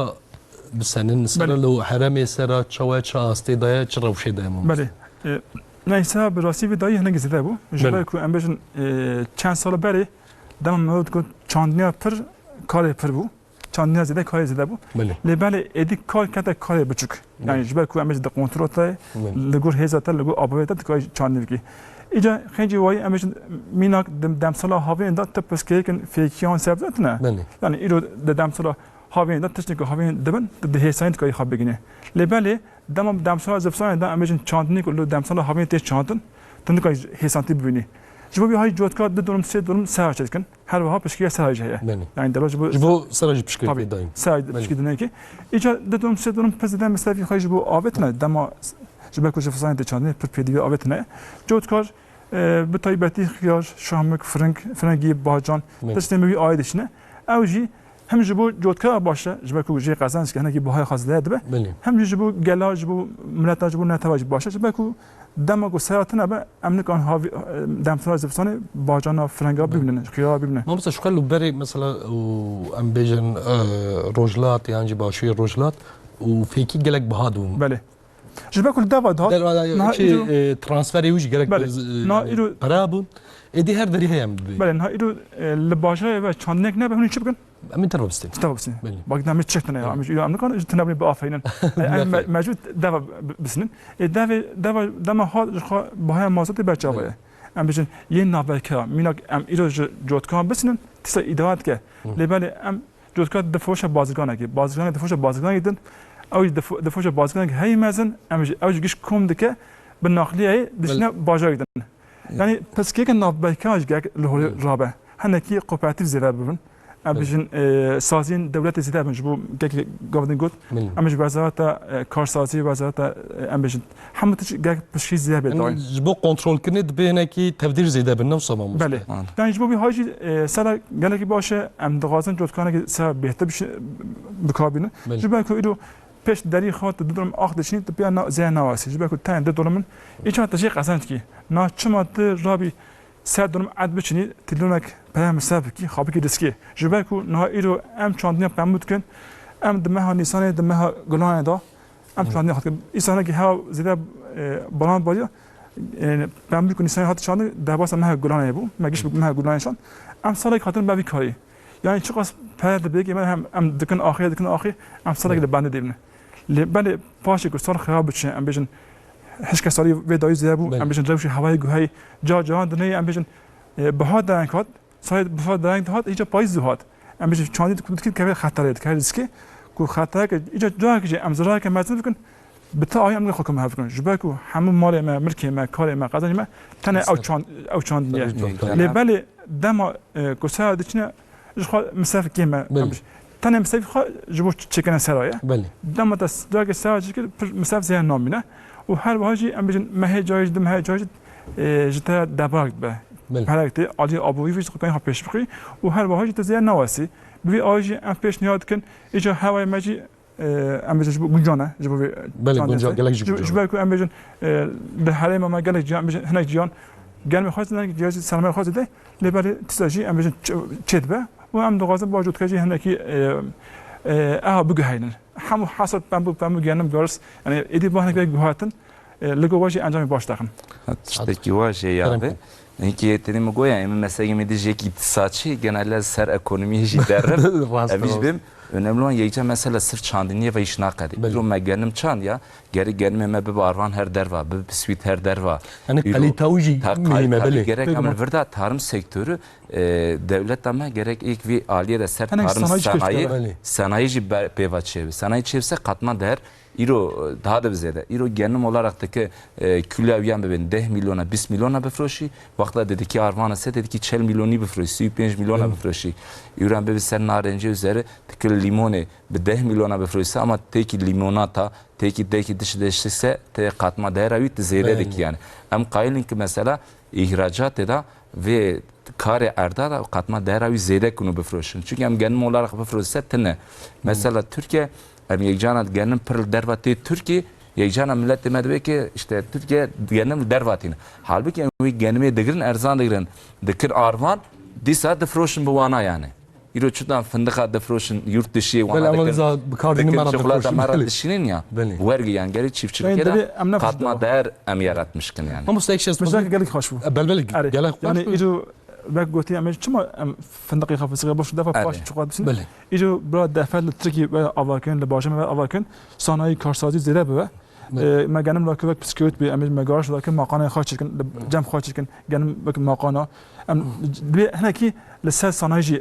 بسنن سرا لو حرامي سرا چوا چا استی دایا چرا وشي دایم بله نایسا براسی و دایی هنگی زده بو جبه کو ام بجن چند سال بری دم مود کو چاندنیا پر کار پر بو چاندنیا زده کار زده بو بله لیبل ادی کار کتا کار بچوک یعنی جبه کو ام بجن کنترل تا لگور هزات لگور آبویت تا کار چاندنی کی ایجا خیلی وای ام بجن میناک دم سال هاوی اندا تپس که کن فیکیان سبزت نه بله یعنی ایرو دم سال هاوی اندا تشنیک هاوی دبن ده هسایت کاری خواب بگینه لیبل دم سال زفسان دا ام بجن چاندنی کلو دم سال هاوی تش چاندن تند کاری هسانتی ببینی جبه بی های جوت کار دورم سه دورم سه کن هر وها پشکی سه هایه بله yani دلوا جبو جبو سرا پشکری طبعا دایم ساعد پشکی دنیا کی ایجا دورم سه دورم پس دم مثلا خواهی جبو آبت نه دما جبه کوچه فسان چاندنی پر پیدی آبت نه جوت کار به تایبەتی خیار شامک فرنگی باجان دەستێمەوی ئایدشنە ئەوژی هەم ji بۆ جۆتکە باشە ji بە کوژێ قەزانس کە هەنێکی بەهای خەزلەیە دەبێ هەم ji بۆ گەلا ji بۆ ملەتا ji بۆ نەتەواژ باشە ji بە ku دەمەک و سەراتنە بە ئەم نکان دەمسا زستانê bajana فرنگا ببینن خیار ببینن مامسا شو لو بري مثلا ام بيجن روجلات يعني باشي روجلات وفيكي قالك بهادو بله ji بە ku dava da شي ترانسفير يوج قالك برابون ادي هر دري هيم بله نه ایرو li bajayê ve çandnek ne be hûn çi bikin من ترى بستين Stava bisinin. Bak demek çektin ya. Amış İran kan tınabı bir afayının. Mevcut dava bisinin. Dava hal bahaya mazatı berçavaya. Am bejin yen nabeka minak am iro jotkan bisinin. Tisa idaat ke. Lebali am jotkan defoşa bazgana ki. Bazgana defoşa bazgana gidin. Aw defoşa bazgana ki hey mazın am aw gish kum dike bin nakliye dişine baja gidin. Yani peskeke nabeka gek lohori rabe. Haneki kooperatif zira bibin. ام بیشن سازین دولت زیده بنج بو گک گاودن گوت بله. ام بیش بازارتا کارسازی بازارتا ام بیشن همه تش گک پشکی زیده یعنی بدن جبو کنترل کنی دبینه کی تبدیل زیده بن نفسه ما مست. بله یعنی جبو بی هاجی سر گله کی باشه ام دغازن جوت کنه که سر بهتر بشه بکابینه بله. جبو کو ایدو پیش دری خاط دورم آخر دشنی تو بیا زیان نواسی جبو کو تن دورمن ایچ تشی قسنت کی نا چما رابی سر دورم عد بچنی تلونک پیام سب کی خوابی کی دسکی جبو کو نا ایدو ام چاندنیا پمود کن ام دمه ها نیسان دمه ها گلان دا ام چاندنیا خاطر ایسانه که ها زیده بالان بالیا پمود کو نیسان هات چاند دباس مه گلان بو مگیش مه گلانشان ام سال خاطر بابی کاری یعنی چه قص پرد بگی من هم ام دکن آخر ام سال که بنده دیمه لبنی پاشه که سال خراب بشه ام بیشن هیچ کس سالی ودایی زیده بو ام بیشن روش هوای گوهی جا دنیای ام بیشن بهاد درنگ هات ساید بهاد درنگ هات ایجا پاییز هات ام بیشن چاندی که که خطره که ریسکی که خطره که ایجا جا که امزرا که مزن بکن بتا آیم نگه خودم هفت کن جبه که همون مال ما ملکی ما کار ما قضایی ما تنه او چاندیه لبلی دما کسر دچنه جخوا مسافر کیما تنه مسافر خوا جبو چکن سرایه بله. دما دست جاگ سرایه که مسافر زیان نامینه و هر واجی ام بیشن مه جایج دم مه جایج جتا دباغ به بله. پرکتی عالی آبوی ویش کنی ها پیش بخوری و هر واجی تو زیان نواسی بی آجی ام پیش نیاد کن ایجا هوای ماجی ام بیشن جبو گنجانه جبو بله گنجان گلک جبو کو ام بیشن ده حاله ما گلک جان بیشن هنگ جان گل میخواست نه جهاز سلامت خواست ده لبری تساجی ام بیشن چت به و ام دوغازه باجود کجی هنکی بگهینن همو حاصل بامو گنم گرس یعنی ایدی با هنگی گوهاتن لگو واجی انجام باش دارم تشتكي واجه يعني هيك تاني مقويا يعني مثلا مدي جيك اقتصادçı genelde ser ekonomiyi derrib eviş bim önemli olan yiyeceğim mesela sırf çandiniye ve işna kadi. Bir o megenim çand ya geri gelmeme bir barvan her derva, bir bisküvit her derva. Yani kalitavuji minime beli. Gerek ama burada tarım sektörü devlet ama gerek ilk bir aliye de ser tarım sanayici bevaçevi. Sanayi çevse katma değer İro daha da bize de. İro genel olarak da ki külleviyen bebin 10 milyona 20 milyona befroşi. Vakta dedi ki arvana se dedi ki 4 milyoni befroşi, 5 milyona befroşi. İran bebi sen narenci üzeri ki limoni be 10 milyona befroşi ama teki limonata teki dişleşse te katma değer avit zeyredik yani. Hem kaylin ki mesela ihracat eda ve kare erda da katma değer avit zeyre kunu befroşin. Çünkü hem genel olarak befroşi tene. Mesela Türkiye hem yekcana genel pırıl dervatı Türkiye yekcana millet demedi ki işte Türkiye genel dervatını. Halbuki genel degirin erzan degirin dekir arvan disa defroşun bu vana yani. İro çudan fındıka defroşun yurt dışı vana dekir çikolata mara dışının ya. Vergi yani geri çiftçilik ya katma değer em yaratmışkın yani. Ama stekşes mesela gelik hoş bu. Belbel gelek yani İro bak gotiye ama çima fındıkı kafası boş defa baş çikolata بله ایجو برای دفعه ترکی و آواکن لباشه و آواکن صنایع کارسازی زیره به ما گنم لاک وقت بسکویت به امید مگارش لاک ماقانه خاطر کن جمع خاطر کن گنم وقت ماقانه ام هنا کی لسه صنایعی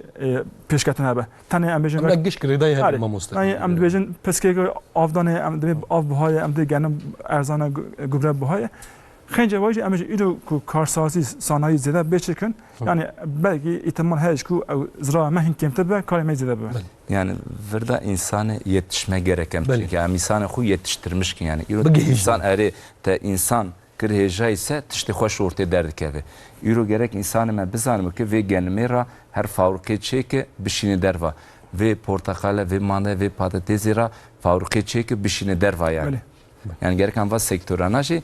پیش کردن به تنه ام بیشتر نگیش کردی هر ما مستقیم ام بیشتر پسکه آفدانه ام دی آف بهای ام دی گنم ارزانه گوبر بهای خنجه واجی اما ایدو کو کارسازی صنایع زیده بچکن yani belki ihtimal her ku zira mehin kemte be kare mezide be. Yani burada insanı yetişme gereken çünkü yani insanı hu yetiştirmiş ki yani insan eri te insan kirheja ise tişte hoş ortaya derdik evi. Euro gerek insanı me bizanım ki ve genmera her fabrika çeke bişini derva ve portakala ve manda ve patatesira fabrika çeke bişini derva yani. Yani gereken var sektörana şey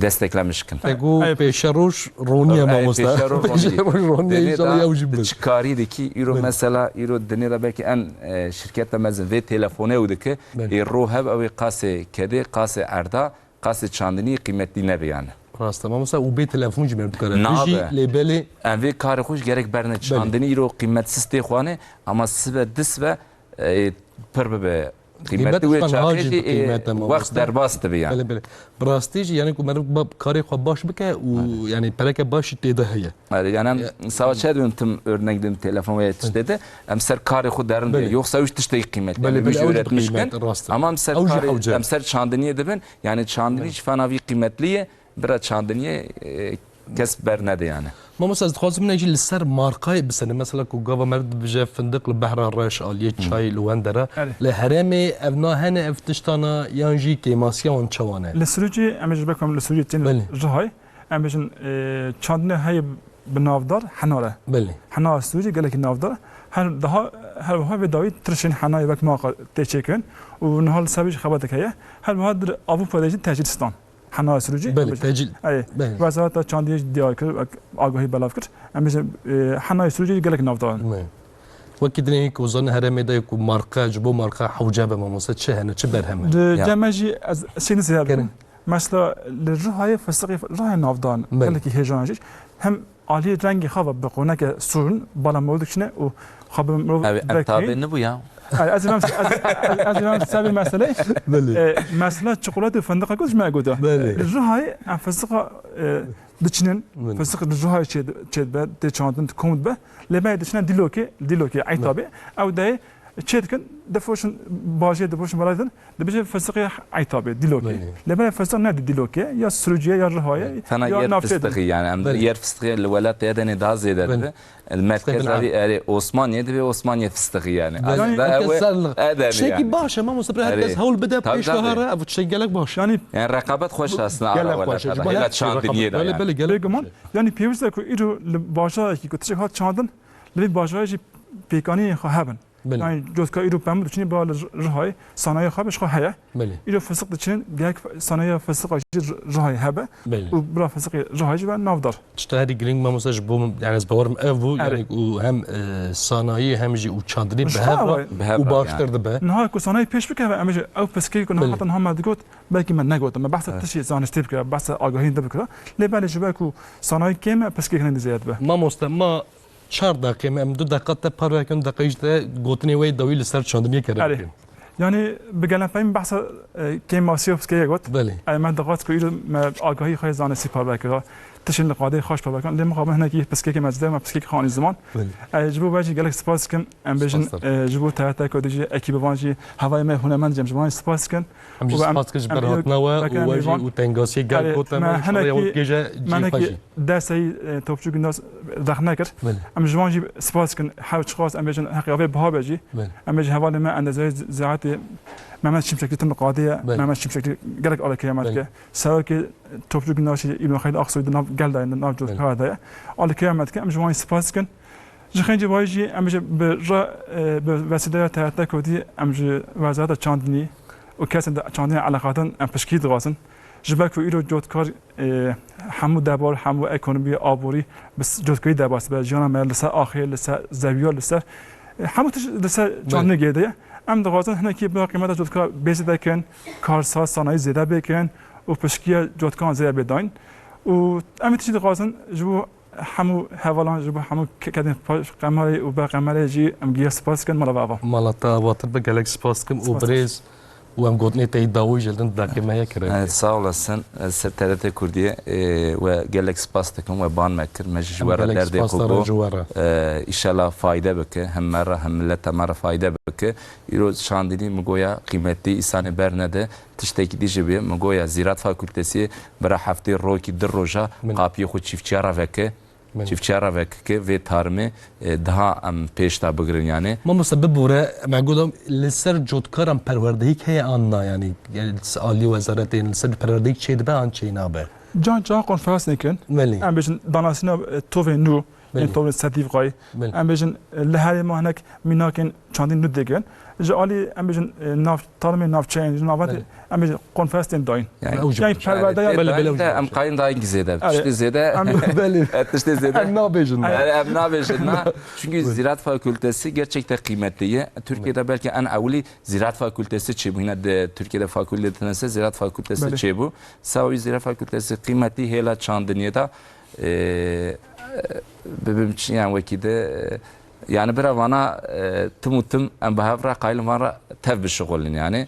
desteklemişkin. Peki peşeruş roniye mamusta. Peşeruş roniye inşallah yavcım. Çıkarıydı ki euro mesela euro denir belki en şirkette mezun ve telefonu oydu ki euro hep avi kase kedi kase erda kase çandini kıymetli ne yani. Rasta mamusta u be telefonu cimem tukara. Nabi. Lebeli. En ve kare hoş gerek berne çandini euro kıymetsiz tehwane ama size dis ve perbe kıymeti ve çakıcı vakit derbastı bir yani. Bele. Brastici yani kumer kare xo baş bike u yani peleke baş tede heye. Yani savaşa döndüm örnekledim telefon ve yetişti em ser kare xo derin yoksa üç tişte kıymetli. Bele üretmişken ama em ser çandiniye de ben yani çandini fanavi kıymetliye biraz çandiniye kes bernede yani. ما مثلا خاص من يجي للسر ماركاي بسنه مثلا كو جافا مرد بجا فندق البحر الراش اليه شاي لوندرا لهرمي ابنا هنا افتشتانا يانجي كيماسيون تشوانا لسروجي امش بكم لسروجي تين جهاي امشن چاندنه هي بنافدار حناره بله حنا سروجي قال لك نافدار هر ده هر ها بداوی ترشین حنای وقت ما تشکن و نهال سبیش خبرت که هر هاد آوروپا دیجی تاجیکستان حنا سروجی بله تاجیل بله وزارت چاندی دیار کرد آگاهی بلاف کرد امیش حنا سروجی قال لك نافدار وكدني كوزن هرمي دا يكون ماركا جبو ماركا حوجابه ما موسى تشهنه تشبرهم جماجي سين زياد مثلا للرهاية فسقي راه نافدان قال لك هيجانجي هم عالی رنگی خواب بقونه که سرون بالا مولدشنه و خواب مولد تابع نبو یا از الان سبب مسئله مسئله شکلات و فندق کدش موجوده الرهای فسق دچنن فسق الرهای چید به دچاندن کمد به لبای دچنن دیلوکی عیتابه او ده چید کن دفوشن باجه دفوشن بلادن دبیج فسق عیتابه دیلوکی لبای فسق نه دیلوکی یا سروجیه یا الرهای یا نافذ يعني ام yer fıstığı الولاد يدني daha زيادة المركز هذه عثمانية دبي عثمانية فسtığı يعني شيء باشا ما مصبر هالكاس هول بدا بيش لهارة أبو شيء قالك باش يعني رقابات خوش أصلا على ولا هلا شاندنية بله بله قالك كمان يعني بيوزا كو إيرو باشا كي كنت شغال شاندن لبي باشا يجي بيكاني خهابن يعني جوز كايرو بام دچني با رهای صنایع خابش خو هيا ایرو فسق دچن بیاک صنایع فسق رهای هبه و برا فسق رهای و نافدار تشتهري جرينج ما مساج بوم يعني زبورم افو يعني وهم صنایع هم جي وچاندني بهاب وباشتر دبه نها كو صنایع پیش بك امج او فسكي كنا حتى هم دغوت بلكي من نغوت ما بحث تشي زانستيب ك بحث آگاهی دبك لبال جبكو صنایع كيم فسكي كن زياد به ما مستما 4 دقیقه من 2 دقیقه پر کن دقیقه گوتنی وی دویل سر چاندنی کرد يعني بقالنا فاهم بحث كيم ماسيوفسكي قلت بله اي ما دقات كو ما آگاهی خاص زانستی پر بك تشن القاضي خوش پر بك لما قام هنا كي بس كي مزده ما بس كي خان الزمان جبو باجي قالك سباس كن امبيشن جبو تاتا كو ديجي اكيب وانجي هواي ما هنا من جمجمان سباس كن سباس كج برات نوا وواجي وتنغاسي قال كوتا ما جيجا داسي توبچو الناس دخنا كر ام جوانجي سباس كن حاول خاص امبيشن حقيقه بها باجي امبيشن هواي ما اندازه زعاتي ما شكل تم قاضية ما شكل قالك على كلامك سواء كي توفيق ناشي إنه خير أقصد إنه قال ده إنه ناجوز هذا على كلامك أم جواني سباس كن جخين جوايجي أم ج بوسيلة تأكدي أم ج وزارة چاندني وكاسن چاندني علاقات أم بشكل دراسن جبك ويرو جود كار حمو دبار حمو إقتصادي آبوری بس جود كي دبار بس جانا ما لسه آخر لسه زاوية لسه حمو لسه چاندني جديه ام دغازن هنا کی با قیمت جودکار بیزده کن کارساز صنایع زیاده بکن و پشکی جودکان زیاده بدین و ام تیجی دغازن جو همو حوالان جو همو کدن قماری و با قماری جی ام گیاه سپاس کن مالا بابا مالتا واتر بگلک سپاس کن و بریز و ام گوتنی تی داوی جلدن داکمه کرد sağ olasın TRT Kurdiye ve gelek spas takım ve ban mekir mecjuara derde kubu inşallah fayda beke hem mera hem millete mera fayda beke iroz şandini mugoya kıymetli isane bernede tişteki dijibi mugoya Ziraat Fakültesi bera hafte roki der roja qapiye xu çiftçara veke çiftçara veke ve tarımı daha peşta bıgırın yani. ما مسبب ورا معقولة لسر جود كرم پروردهيك هي عنا يعني سؤالي وزارتين لسر پروردهيك شيء دبا عن شيء نابه. جان کنفرانس نکن. ملی. ام بیشن داناسینا توی نو. این توی استاتیف قای. ام بیشن لحالی ما هنگ میناکن چندین نود دیگن. جالی ام بیشن ناف تالمی ناف چین نافت ام بیشن کنفرانس دین داین. yani پرورده ام قاين داين زياده تشتي زياده تشتي زياده ام نابيجن ام نابيجن çünkü Ziraat Fakültesi gerçekten kıymetli. Türkiye'de belki en avli Ziraat Fakültesi çebuğuna de Türkiye'de fakültetense Ziraat Fakültesi çebu. Savi Ziraat Fakültesi kıymetli hela çandıniyada benim için yani vakide yani bir avana tumutum em behavra qaylım var tev bir şغلin yani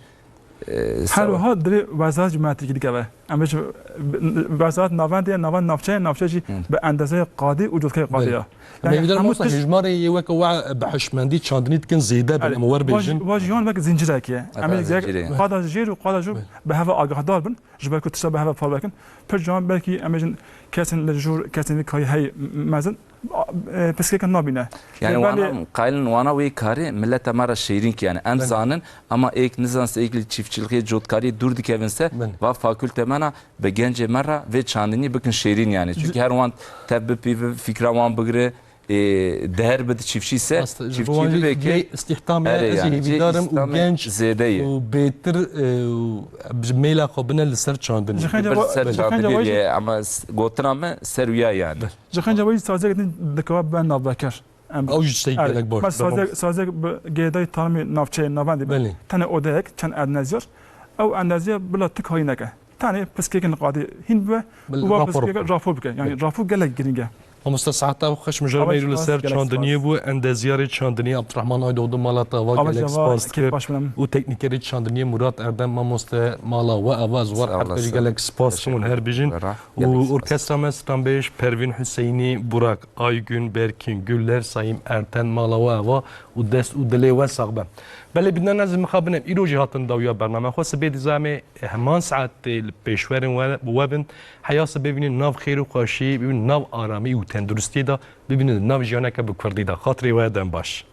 حلو ها دري وزارة جماعتي كده كبا امش بساعات نافندی نافند نافچه جی به اندازه قاضی وجود که قاضیه ما يقدر نوصل هجماري يوك وع بحشمندي تشاندني تكن زيده بالامور بيجن واجيون بك زنجيره كي امش زنجيره. قاضي جير وقاضي جو به هذا آگاه دار بن جبر كنت به هذا فال بكن پر جان بلكي امجن كاسن لجور كاسن كاي هي مازن بس كان نابينه Yani wana kaylın wana ve kari millet amara şehrin ki yani em zanın ama ek nizans ekli çiftçiliğe jotkari dur dikevinse ve fakülte mena be gence mera ve çandini bakın şehrin yani çünkü her an tebbi fikra wan bigre değer bedi çiftçi ise çiftçi belki استحتام يعني بدارم وجنش زيديه وبيتر بجميله قبنا لسر تشاندني ama gotra mı seruya yani جخن جوي سازه دكوا بن نابكر او يشتي لك بور بس سازه جيداي تامي نافچه نافندي بله تنه اودك كان ادنازير او اندازيه بلا تك هينك تاني بس كيكن قاضي هين بو بس رافور بك يعني رافور قال لك جرينجا ومستساعات وخش مجرد يقول لسر تشاندني بو اندازيار تشاندني عبد الرحمن ايدو مالاتا واجلك سباستر وتكنيكري تشاندني مراد اردم ما مست مالا واواز ور حرف قالك سباستر من هر بيجن واوركسترا مستنبش پروین حسینی براک آیگün برکین گلر سایم ارتن مالا واوا ودست ودلی وساقبه بله بدنا نازل مخابنه ایرو جهاتن داویا برنامه خاص بيد زعمه همان ساعت پیشورن وابن حیاس ببینید ناو خیر و خوشی ببینید ناو آرامی و تندرستی دا ببینید ناو جانک به کردی دا خاطری و دم باش